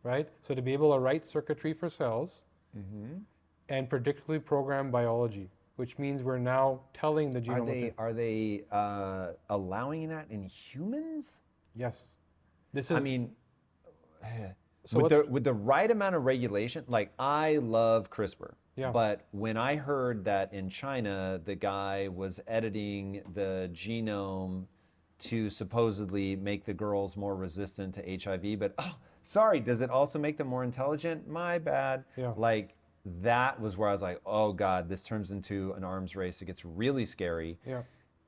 right? So to be able to write circuitry for cells and predictably program biology, which means we're now telling the genome. Are they allowing that in humans? Yes. This is. I mean, So with the right amount of regulation, like I love CRISPR. Yeah. But when I heard that in China, the guy was editing the genome to supposedly make the girls more resistant to HIV, but oh, sorry, does it also make them more intelligent? My bad. Yeah. Like that was where I was like, oh God, this turns into an arms race. It gets really scary. Yeah.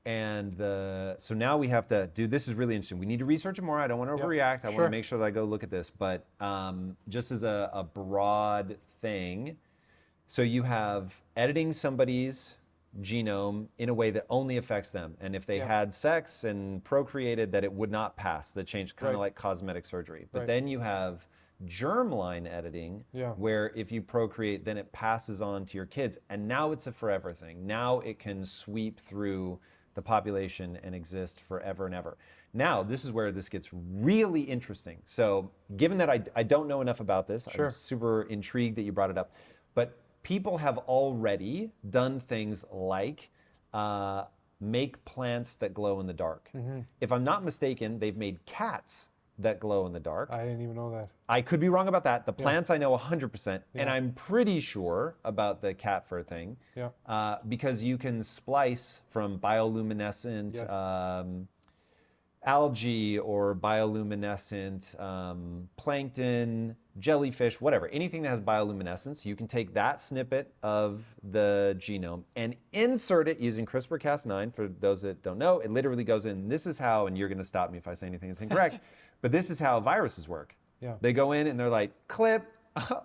And so now we have to do, this is really interesting. We need to research it more. I don't want to overreact. I want to make sure that I go look at this. But just as a broad thing, so you have editing somebody's genome in a way that only affects them. And if they had sex and procreated, that it would not pass the change, kind of like cosmetic surgery. But then you have germline editing, where if you procreate, then it passes on to your kids. And now it's a forever thing. Now it can sweep through the population and exist forever and ever. Now, this is where this gets really interesting. So given that I don't know enough about this, I'm super intrigued that you brought it up. But people have already done things like make plants that glow in the dark. If I'm not mistaken, they've made cats that glow in the dark. I didn't even know that. I could be wrong about that. The plants I know 100%, and I'm pretty sure about the cat fur thing, because you can splice from bioluminescent algae or bioluminescent plankton, jellyfish, whatever, anything that has bioluminescence. You can take that snippet of the genome and insert it using CRISPR-Cas9. For those that don't know, it literally goes in. This is how, and you're going to stop me if I say anything that's incorrect, but this is how viruses work. They go in and they're like, clip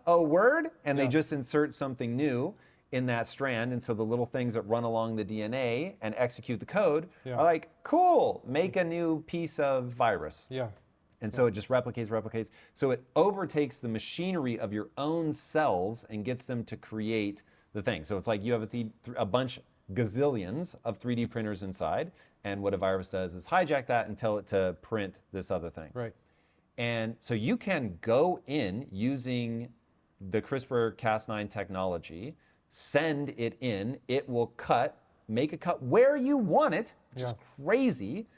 a word, and they just insert something new in that strand. And so the little things that run along the DNA and execute the code are like, cool, make a new piece of virus. And so it just replicates. So it overtakes the machinery of your own cells and gets them to create the thing. So it's like you have a bunch, gazillions of 3D printers inside, and what a virus does is hijack that and tell it to print this other thing. And so you can go in using the CRISPR-Cas9 technology, send it in, it will make a cut where you want it, which is crazy,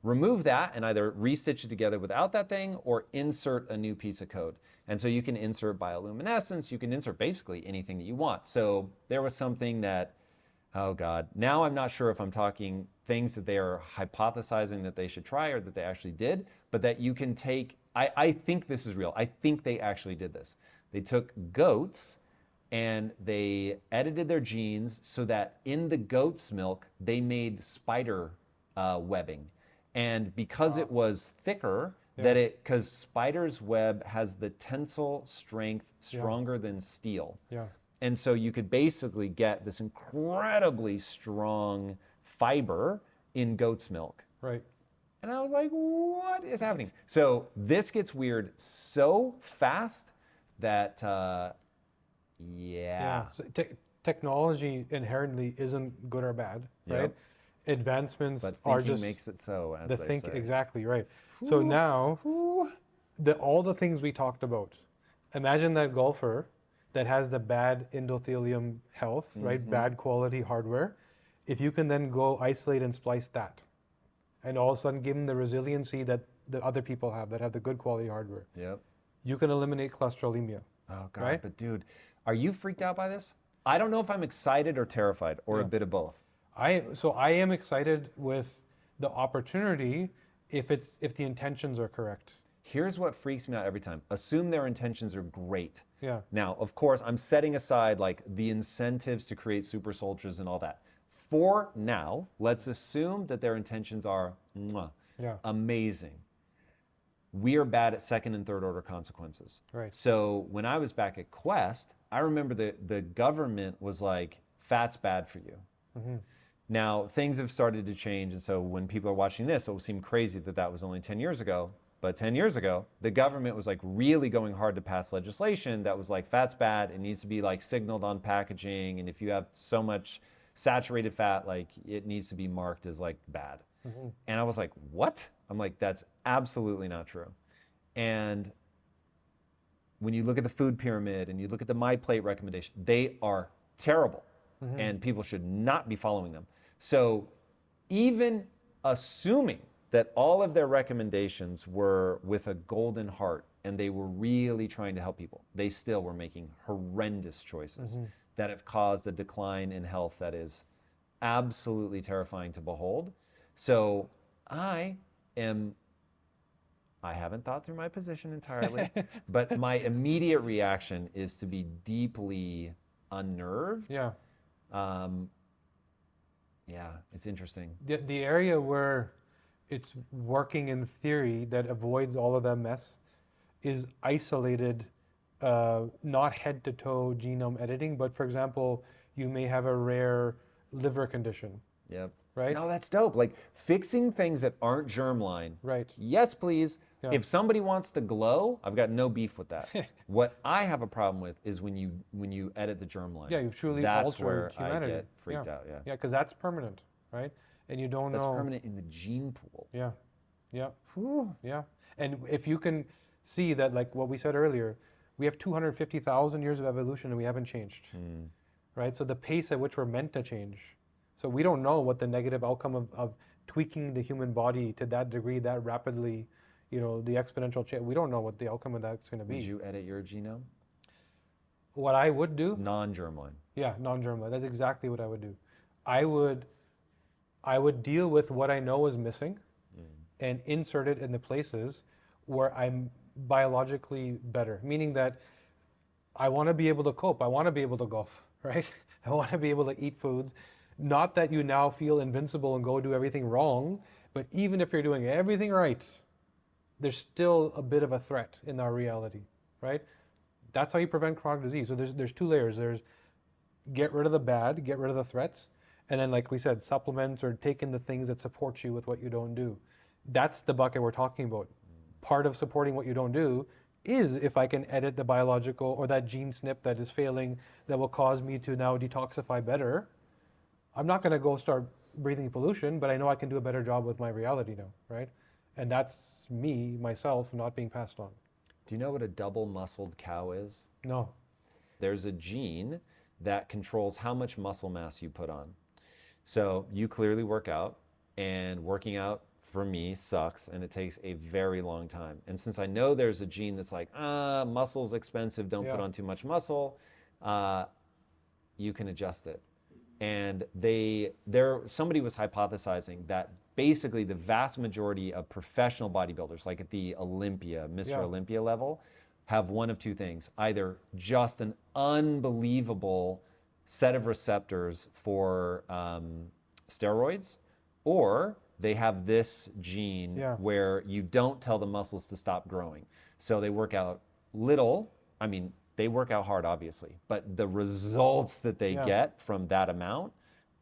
remove that and either restitch it together without that thing or insert a new piece of code. And so you can insert bioluminescence, you can insert basically anything that you want. So there was something that, oh God, now I'm not sure if I'm talking things that they are hypothesizing that they should try or that they actually did, but that you can take, I think this is real. I think they actually did this. They took goats and they edited their genes so that in the goat's milk, they made spider webbing. And because it was thicker, because spider's web has the tensile strength stronger than steel. And so you could basically get this incredibly strong fiber in goat's milk. And I was like, what is happening? So this gets weird so fast that, So technology inherently isn't good or bad, right? Advancements but are thinking just makes it so, as the they say. Exactly right. So now, all the things we talked about. Imagine that golfer that has the bad endothelium health, right? Bad quality hardware. If you can then go isolate and splice that, and all of a sudden give them the resiliency that the other people have that have the good quality hardware. You can eliminate cholesterolemia. Oh God, but dude, are you freaked out by this? I don't know if I'm excited or terrified or a bit of both. I am excited with the opportunity if the intentions are correct. Here's what freaks me out every time. Assume their intentions are great. Now, of course, I'm setting aside like the incentives to create super soldiers and all that. For now, let's assume that their intentions are amazing. We are bad at second and third order consequences. So when I was back at Quest, I remember the government was like, fat's bad for you. Now, things have started to change, and so when people are watching this, it will seem crazy that that was only 10 years ago. But 10 years ago, the government was like really going hard to pass legislation that was like, fat's bad, it needs to be like signaled on packaging, and if you have so much saturated fat, like it needs to be marked as like bad. And I was like, what? I'm like, that's absolutely not true. And when you look at the food pyramid and you look at the My Plate recommendation, they are terrible and people should not be following them. So even assuming that all of their recommendations were with a golden heart and they were really trying to help people, they still were making horrendous choices that have caused a decline in health that is absolutely terrifying to behold. So I haven't thought through my position entirely, but my immediate reaction is to be deeply unnerved. Yeah. Yeah, it's interesting. The area where it's working in theory that avoids all of that mess is isolated, not head to toe genome editing, but for example, you may have a rare liver condition. Yep. Right? No, that's dope. Like fixing things that aren't germline. Right. Yes, please. Yeah. If somebody wants to glow, I've got no beef with that. What I have a problem with is when you edit the germline. Yeah, you've truly that's altered where humanity. I get freaked out. Yeah. Yeah, because that's permanent, right? And you don't That's know. permanent in the gene pool. Yeah. Yeah. Whew. Yeah. And if you can see that, like what we said earlier, we have 250,000 years of evolution and we haven't changed, right? So the pace at which we're meant to change. So we don't know what the negative outcome of tweaking the human body to that degree, that rapidly, the exponential change. We don't know what the outcome of that's going to be. Would you edit your genome? What I would do? Non-germline. Yeah, non-germline. That's exactly what I would do. I would deal with what I know is missing and insert it in the places where I'm biologically better, meaning that I want to be able to cope. I want to be able to golf, right? I want to be able to eat foods. Not that you now feel invincible and go do everything wrong, but even if you're doing everything right, there's still a bit of a threat in our reality, right? That's how you prevent chronic disease. So there's two layers. There's get rid of the bad, get rid of the threats, and then like we said, supplements or take in the things that support you with what you don't do. That's the bucket we're talking about. Part of supporting what you don't do is if I can edit the biological or that gene SNP that is failing that will cause me to now detoxify better. I'm not going to go start breathing pollution, but I know I can do a better job with my reality now, right? And that's me, myself, not being passed on. Do you know what a double-muscled cow is? No. There's a gene that controls how much muscle mass you put on. So you clearly work out, and working out for me sucks, and it takes a very long time. And since I know there's a gene that's like, muscle's expensive, don't put on too much muscle, you can adjust it. And somebody was hypothesizing that basically the vast majority of professional bodybuilders, like at the Olympia, Mr. Olympia level, have one of two things. Either just an unbelievable set of receptors for steroids, or they have this gene where you don't tell the muscles to stop growing. So they work out little. I mean, they work out hard, obviously, but the results that they get from that amount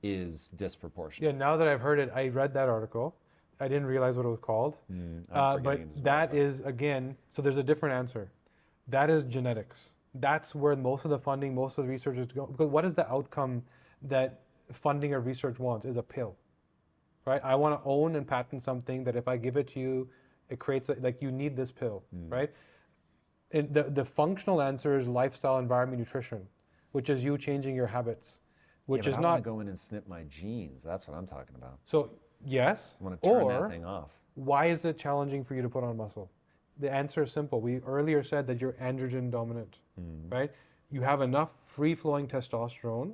is disproportionate. Yeah, now that I've heard it, I read that article. I didn't realize what it was called. But that is, again, so there's a different answer. That is genetics. That's where most of the funding, most of the research is going. Because what is the outcome that funding or research wants? Is a pill, right? I want to own and patent something that if I give it to you, it creates, like you need this pill, right? And the functional answer is lifestyle, environment, nutrition, which is you changing your habits, which is I not. want to go in and snip my genes. That's what I'm talking about. So yes, I want to turn that thing off. Why is it challenging for you to put on muscle? The answer is simple. We earlier said that you're androgen dominant, right? You have enough free-flowing testosterone.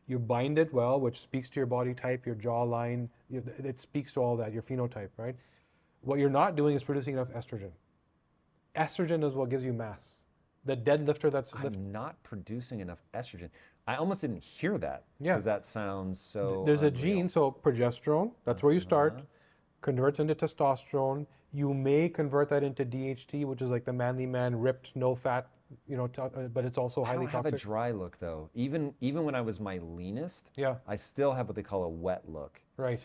You bind it well, which speaks to your body type, your jawline. It speaks to all that, your phenotype, right? What you're not doing is producing enough estrogen. Estrogen is what gives you mass. The deadlifter that's... I'm not producing enough estrogen. I almost didn't hear that because that sounds so There's unreal. a gene, so progesterone, that's where you start, converts into testosterone. You may convert that into DHT, which is like the manly man, ripped, no fat, but it's also highly toxic. I don't have a dry look though. Even when I was my leanest, I still have what they call a wet look. Right,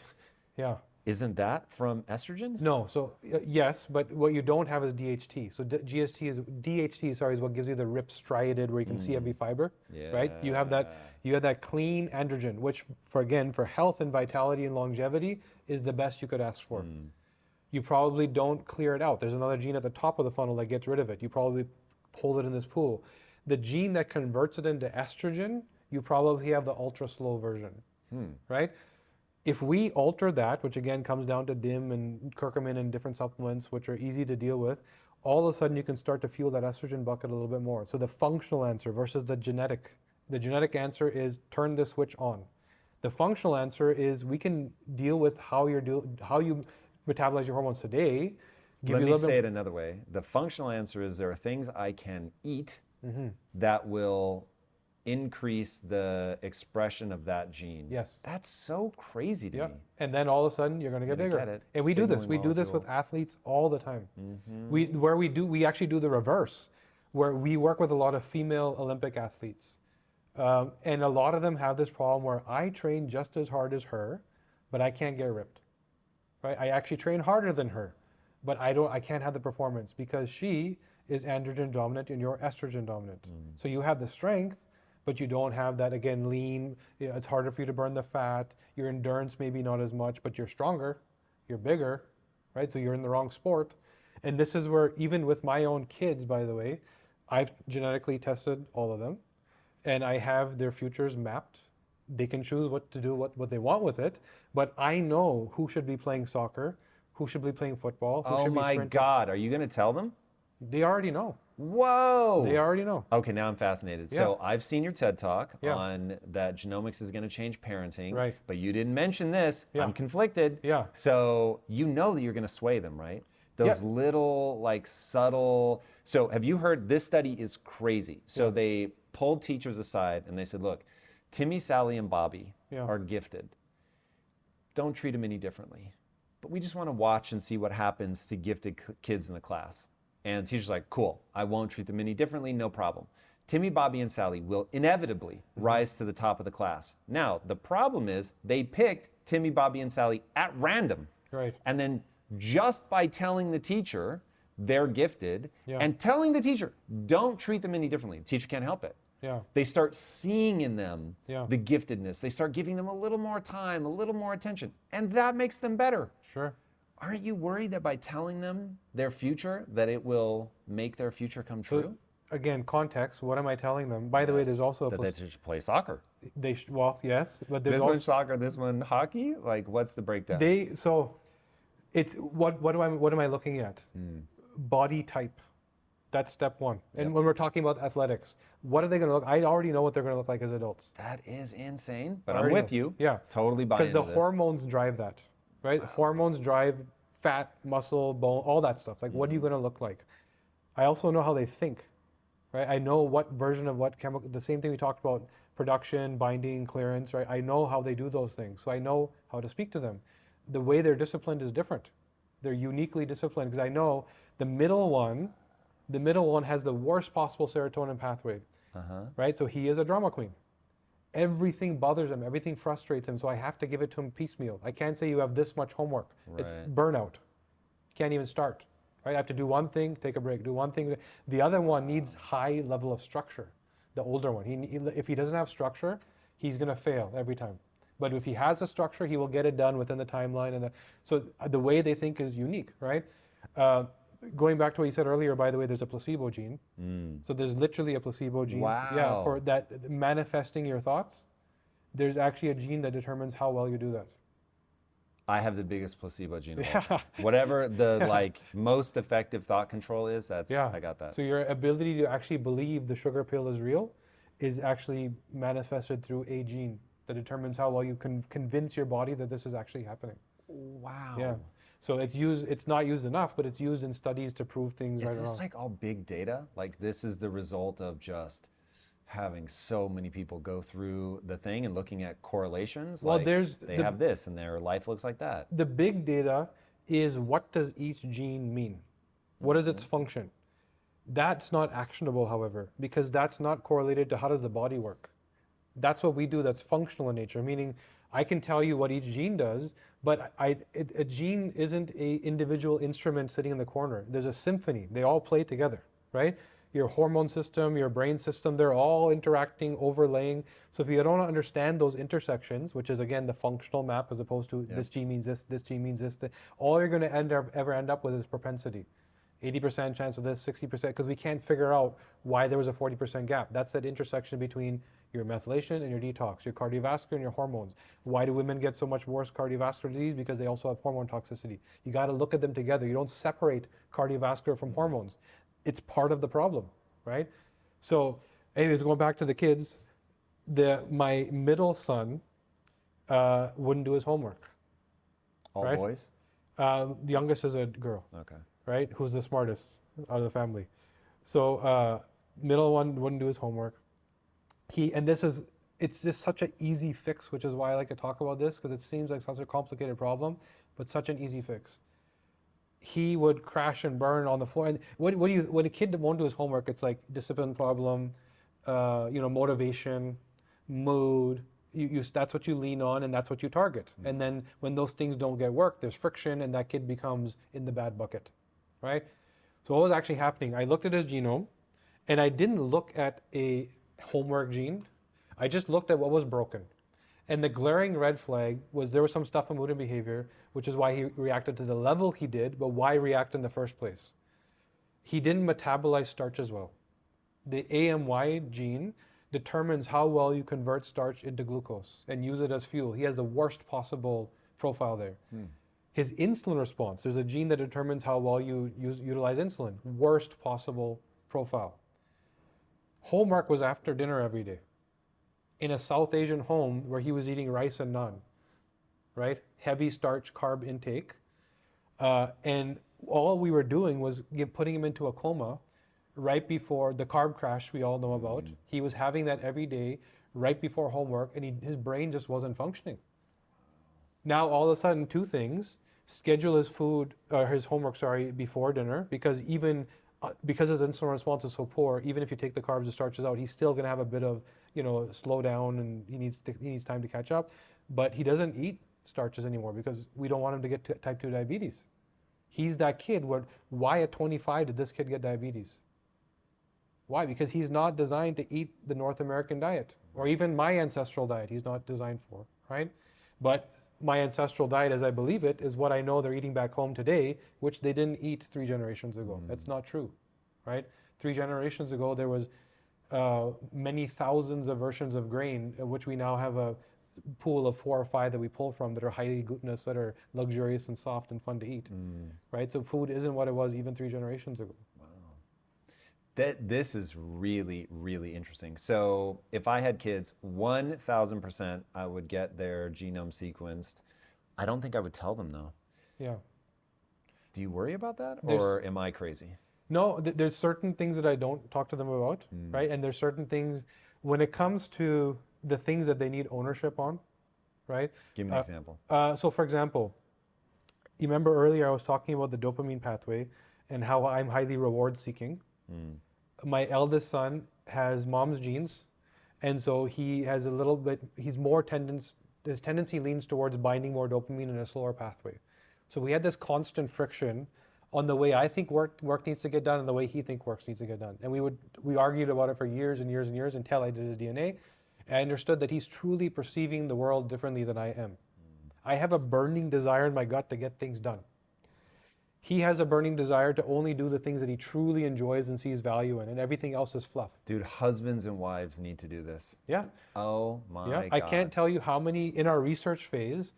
yeah. Isn't that from estrogen? No, so yes, but what you don't have is DHT. So DHT is what gives you the ripped, striated, where you can see every fiber, right? You have that clean androgen, which for health and vitality and longevity is the best you could ask for. You probably don't clear it out. There's another gene at the top of the funnel that gets rid of it. You probably hold it in this pool. The gene that converts it into estrogen, you probably have the ultra slow version, right? If we alter that, which again comes down to DIM and curcumin and different supplements, which are easy to deal with, all of a sudden you can start to fuel that estrogen bucket a little bit more. So the functional answer versus the genetic. The genetic answer is turn the switch on. The functional answer is we can deal with how you metabolize your hormones today. Let me say it another way. The functional answer is there are things I can eat that will increase the expression of that gene. Yes. That's so crazy to me. And then all of a sudden you're going to get bigger. And we do this. We do this with athletes all the time. We actually do the reverse, where we work with a lot of female Olympic athletes. And a lot of them have this problem where I train just as hard as her, but I can't get ripped. Right? I actually train harder than her, but I can't have the performance because she is androgen dominant and you're estrogen dominant. So you have the strength, but you don't have that, again, lean. It's harder for you to burn the fat. Your endurance maybe not as much, but you're stronger, you're bigger, right? So you're in the wrong sport. And this is where, even with my own kids, by the way, I've genetically tested all of them and I have their futures mapped. They can choose what to do, what they want with it, but I know who should be playing soccer, who should be playing football, who should be sprinting. Oh my God, are you gonna tell them? They already know. Whoa! They already know. Okay, now I'm fascinated. Yeah. So I've seen your TED Talk on that genomics is going to change parenting, right? But you didn't mention this. I'm conflicted. Yeah. So you know that you're going to sway them, right? Those little, like, subtle. So have you heard, this study is crazy. So they pulled teachers aside and they said, look, Timmy, Sally, and Bobby are gifted. Don't treat them any differently. But we just want to watch and see what happens to gifted kids in the class. And the teacher's like, cool, I won't treat them any differently, no problem. Timmy, Bobby, and Sally will inevitably rise to the top of the class. Now, the problem is they picked Timmy, Bobby, and Sally at random. Right. And then just by telling the teacher they're gifted and telling the teacher, don't treat them any differently, the teacher can't help it. Yeah. They start seeing in them the giftedness. They start giving them a little more time, a little more attention, and that makes them better. Sure. Aren't you worried that by telling them their future, that it will make their future come true? So, again, context. What am I telling them? By the way, there's also that they should play soccer. Well, yes, but there's this also one soccer, this one hockey. Like, what's the breakdown? So, it's what am I looking at? Body type. That's step one. And when we're talking about athletics, what are they going to look? I already know what they're going to look like as adults. That is insane. But I'm with you. Yeah, totally buying into this. Because the hormones drive that. Right? Wow. Hormones drive fat, muscle, bone, all that stuff. Like, what are you going to look like? I also know how they think, right? I know what version of what chemical, the same thing we talked about, production, binding, clearance, right? I know how they do those things. So I know how to speak to them. The way they're disciplined is different. They're uniquely disciplined because I know the middle one has the worst possible serotonin pathway, right? So he is a drama queen. Everything bothers him, everything frustrates him, so I have to give it to him piecemeal. I can't say you have this much homework. Right. It's burnout. Can't even start. Right? I have to do one thing, take a break, do one thing. The other one needs high level of structure, the older one. If he doesn't have structure, he's going to fail every time. But if he has a structure, he will get it done within the timeline. So the way they think is unique, right? Going back to what you said earlier, by the way, there's a placebo gene. So there's literally a placebo gene. Wow. Yeah, for that manifesting your thoughts. There's actually a gene that determines how well you do that. I have the biggest placebo gene of all time. Whatever the most effective thought control is, I got that. So your ability to actually believe the sugar pill is real is actually manifested through a gene that determines how well you can convince your body that this is actually happening. Wow. Yeah. So it's not used enough, but it's used in studies to prove things right or wrong. Is this like all big data? Like, this is the result of just having so many people go through the thing and looking at correlations? Well, like they have this and their life looks like that. The big data is, what does each gene mean? What is its function? That's not actionable, however, because that's not correlated to how does the body work. That's what we do that's functional in nature, meaning I can tell you what each gene does, but a gene isn't an individual instrument sitting in the corner. There's a symphony. They all play together, right? Your hormone system, your brain system, they're all interacting, overlaying. So if you don't understand those intersections, which is, again, the functional map as opposed to this gene means this gene means this, all you're going to ever end up with is propensity. 80% chance of this, 60%, because we can't figure out why there was a 40% gap. That's that intersection between your methylation and your detox, your cardiovascular and your hormones. Why do women get so much worse cardiovascular disease? Because they also have hormone toxicity. You got to look at them together. You don't separate cardiovascular from hormones. It's part of the problem, right? So anyways, going back to the kids, my middle son wouldn't do his homework. All right? boys? The youngest is a girl, Okay. right? Who's the smartest out of the family. So middle one wouldn't do his homework. It's just such an easy fix, which is why I like to talk about this, because it seems like such a complicated problem, but such an easy fix. He would crash and burn on the floor. And when a kid won't do his homework, it's like discipline problem, motivation, mood. That's what you lean on, and that's what you target. Mm-hmm. And then when those things don't get work, there's friction, and that kid becomes in the bad bucket, right? So what was actually happening? I looked at his genome, and I didn't look at a homework gene. I just looked at what was broken. And the glaring red flag was there was some stuff in mood and behavior, which is why he reacted to the level he did, but why react in the first place? He didn't metabolize starch as well. The AMY gene determines how well you convert starch into glucose and use it as fuel. He has the worst possible profile there. His insulin response, there's a gene that determines how well you utilize insulin. Worst possible profile. Homework was after dinner every day. In a South Asian home where he was eating rice and naan, right? Heavy starch carb intake. And all we were doing was putting him into a coma right before the carb crash we all know about. He was having that every day right before homework, and his brain just wasn't functioning. Now all of a sudden, two things: schedule his homework before dinner, because because his insulin response is so poor, even if you take the carbs and starches out, he's still going to have a bit of slow down, and he needs time to catch up. But he doesn't eat starches anymore because we don't want him to get type 2 diabetes. He's that kid why at 25 did this kid get diabetes? Why? Because he's not designed to eat the North American diet, or even my ancestral diet he's not designed for, right? But my ancestral diet, as I believe it, is what I know they're eating back home today, which they didn't eat 3 generations ago. That's not true, right? 3 generations ago, there was many thousands of versions of grain, which we now have a pool of 4 or 5 that we pull from that are highly glutinous, that are luxurious and soft and fun to eat, right? So food isn't what it was even 3 generations ago. This is really, really interesting. So if I had kids, 1,000% I would get their genome sequenced. I don't think I would tell them though. Yeah. Do you worry about that, or am I crazy? No, there's certain things that I don't talk to them about, right? And there's certain things, when it comes to the things that they need ownership on, right? Give me an example. So for example, you remember earlier I was talking about the dopamine pathway and how I'm highly reward seeking. My eldest son has mom's genes, and so he has his tendency leans towards binding more dopamine in a slower pathway. So we had this constant friction on the way I think work needs to get done and the way he thinks work needs to get done. And we argued about it for years and years and years until I did his DNA. And I understood that he's truly perceiving the world differently than I am. I have a burning desire in my gut to get things done. He has a burning desire to only do the things that he truly enjoys and sees value in, and everything else is fluff. Dude, husbands and wives need to do this. Yeah. Oh my God. I can't tell you how many, in our research phase,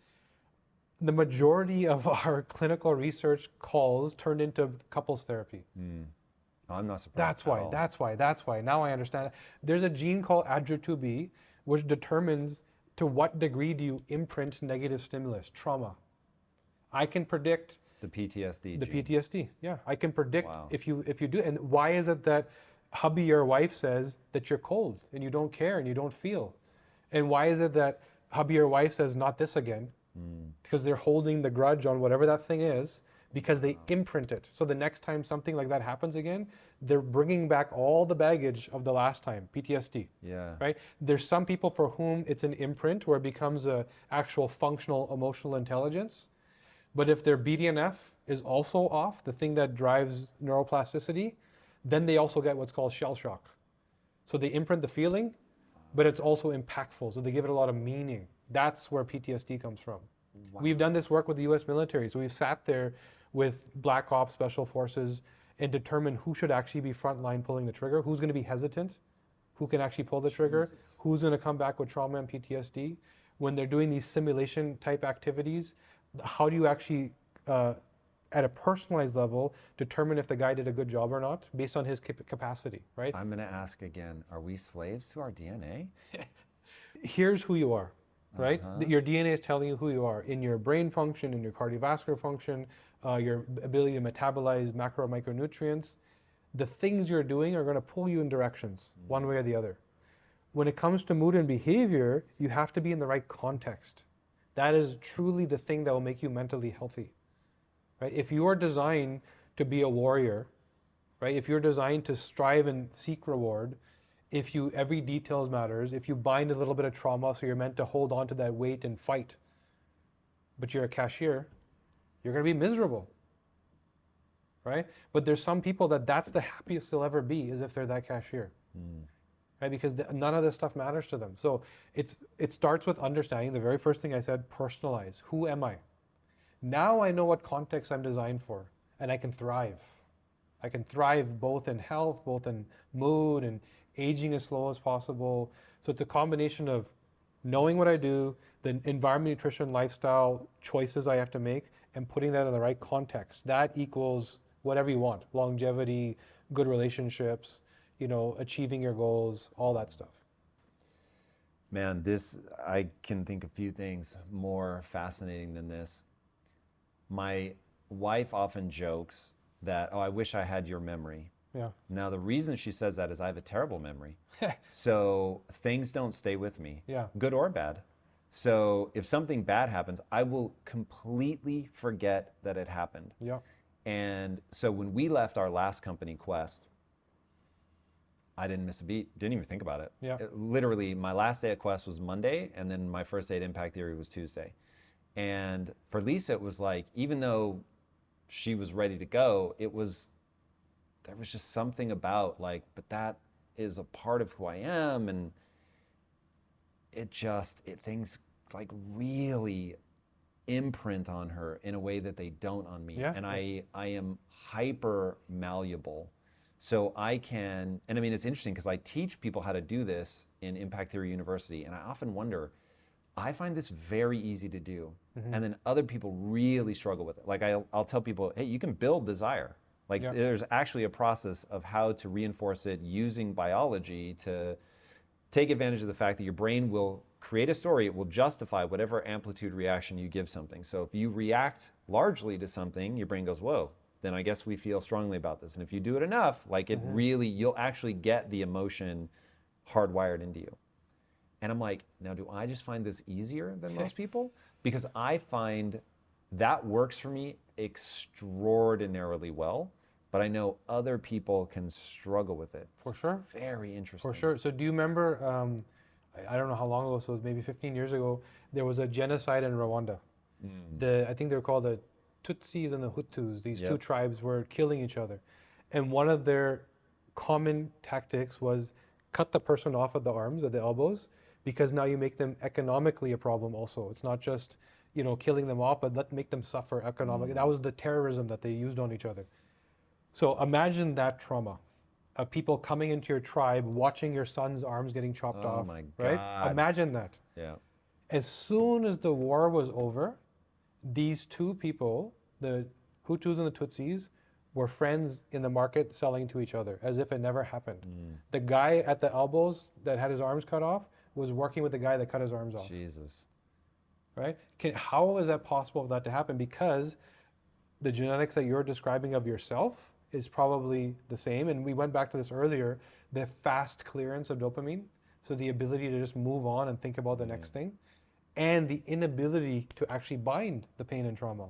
the majority of our clinical research calls turned into couples therapy. I'm not surprised. That's why. Now I understand. There's a gene called ADRA2B, which determines to what degree do you imprint negative stimulus, trauma. I can predict the PTSD. The gene. PTSD, yeah. I can predict if you do. And why is it that hubby, your wife, says that you're cold and you don't care and you don't feel? And why is it that hubby or wife says not this again? Because they're holding the grudge on whatever that thing is, because they imprint it. So the next time something like that happens again, they're bringing back all the baggage of the last time, PTSD. Yeah. Right? There's some people for whom it's an imprint where it becomes a actual functional emotional intelligence. But if their BDNF is also off, the thing that drives neuroplasticity, then they also get what's called shell shock. So they imprint the feeling, but it's also impactful. So they give it a lot of meaning. That's where PTSD comes from. Wow. We've done this work with the US military. So we've sat there with Black Ops, Special Forces, and determined who should actually be frontline pulling the trigger, who's going to be hesitant, who can actually pull the trigger, Jesus. who's going to come back with trauma and PTSD. When they're doing these simulation type activities, how do you actually, at a personalized level, determine if the guy did a good job or not based on his capacity, right? I'm going to ask again, are we slaves to our DNA? Here's who you are, right? Uh-huh. Your DNA is telling you who you are in your brain function, in your cardiovascular function, your ability to metabolize macro and micronutrients. The things you're doing are going to pull you in directions, one way or the other. When it comes to mood and behavior, you have to be in the right context. That is truly the thing that will make you mentally healthy, right? If you are designed to be a warrior, right? If you're designed to strive and seek reward, if you, every details matters, if you bind a little bit of trauma so you're meant to hold on to that weight and fight, but you're a cashier, you're going to be miserable, right? But there's some people that's the happiest they'll ever be, is if they're that cashier. Right? Because none of this stuff matters to them. So it starts with understanding, the very first thing I said, personalize. Who am I? Now I know what context I'm designed for, and I can thrive. I can thrive both in health, both in mood, and aging as slow as possible. So it's a combination of knowing what I do, the environment, nutrition, lifestyle choices I have to make, and putting that in the right context. That equals whatever you want: longevity, good relationships, achieving your goals, all that stuff. Man, I can think a few things more fascinating than this. My wife often jokes that, I wish I had your memory. Yeah. Now, the reason she says that is I have a terrible memory. So things don't stay with me, Yeah. good or bad. So if something bad happens, I will completely forget that it happened. Yeah. And so when we left our last company, Quest, I didn't miss a beat, didn't even think about it. Yeah. Literally, my last day at Quest was Monday, and then my first day at Impact Theory was Tuesday. And for Lisa, it was like, even though she was ready to go, there was just something about but that is a part of who I am, and things really imprint on her in a way that they don't on me. Yeah. And I am hyper malleable. So I can, and I mean, it's interesting because I teach people how to do this in Impact Theory University, and I often wonder, I find this very easy to do, and then other people really struggle with it. I'll tell people, hey, you can build desire. There's actually a process of how to reinforce it using biology to take advantage of the fact that your brain will create a story, it will justify whatever amplitude reaction you give something. So if you react largely to something, your brain goes, whoa, then I guess we feel strongly about this. And if you do it enough, you'll actually get the emotion hardwired into you. And I'm like, now do I just find this easier than most people? Because I find that works for me extraordinarily well, but I know other people can struggle with it. For sure. Very interesting. For sure. So do you remember, I don't know how long ago, so it was maybe 15 years ago, there was a genocide in Rwanda. I think they were called the Tutsis and the Hutus. These two tribes were killing each other. And one of their common tactics was cut the person off at the arms, at the elbows, because now you make them economically a problem also. It's not just, killing them off, but make them suffer economically. That was the terrorism that they used on each other. So imagine that trauma of people coming into your tribe, watching your son's arms getting chopped off. Oh my right? God. Imagine that. Yeah. As soon as the war was over, these two people, the Hutus and the Tutsis, were friends in the market selling to each other as if it never happened. The guy at the elbows that had his arms cut off was working with the guy that cut his arms off. Jesus. Right? How is that possible for that to happen? Because the genetics that you're describing of yourself is probably the same. And we went back to this earlier, the fast clearance of dopamine. So the ability to just move on and think about the next thing. And the inability to actually bind the pain and trauma,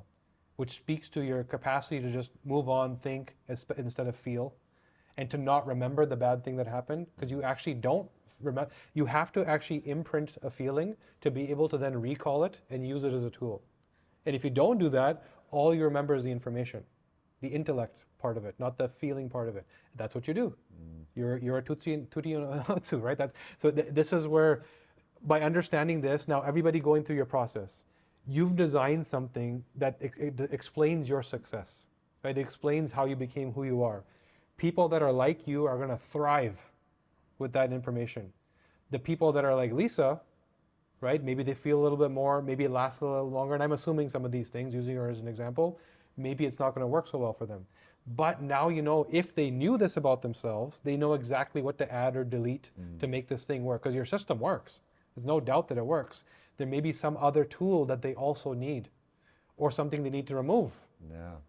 which speaks to your capacity to just move on, think instead of feel, and to not remember the bad thing that happened, because you actually don't remember. You have to actually imprint a feeling to be able to then recall it and use it as a tool. And if you don't do that, all you remember is the information, the intellect part of it, not the feeling part of it. That's what you do. You're a Tutti and a Hutu, right? This is where, by understanding this, now everybody going through your process, you've designed something that explains your success, right? It explains how you became who you are. People that are like you are going to thrive with that information. The people that are like Lisa, right? Maybe they feel a little bit more, maybe it lasts a little longer. And I'm assuming some of these things, using her as an example, maybe it's not going to work so well for them. But now, you know, if they knew this about themselves, they know exactly what to add or delete to make this thing work, because your system works. There's no doubt that it works. There may be some other tool that they also need, or something they need to remove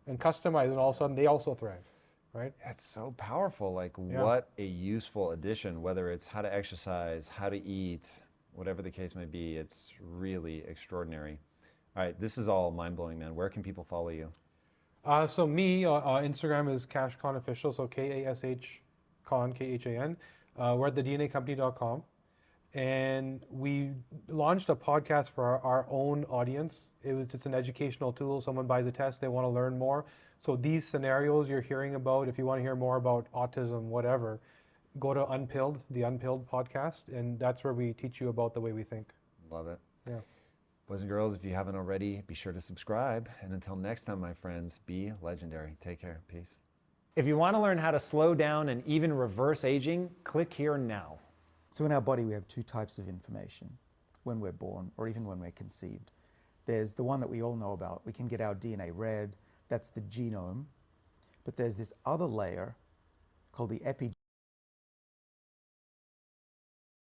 and customize, and all of a sudden they also thrive, right? That's so powerful. Like, Yeah. what a useful addition, whether it's how to exercise, how to eat, whatever the case may be. It's really extraordinary. All right, this is all mind-blowing, man. Where can people follow you? So me, Instagram is Kashif Khan Official, so K-A-S-H Khan, K-H-A-N. We're at thednacompany.com. And we launched a podcast for our own audience. It's an educational tool. Someone buys a test, they want to learn more. So these scenarios you're hearing about, if you want to hear more about autism, whatever, go to Unpilled, the Unpilled podcast, and that's where we teach you about the way we think. Love it. Yeah. Boys and girls, if you haven't already, be sure to subscribe. And until next time, my friends, be legendary. Take care. Peace. If you want to learn how to slow down and even reverse aging, click here now. So in our body, we have two types of information when we're born or even when we're conceived. There's the one that we all know about. We can get our DNA read. That's the genome. But there's this other layer called the epigenome.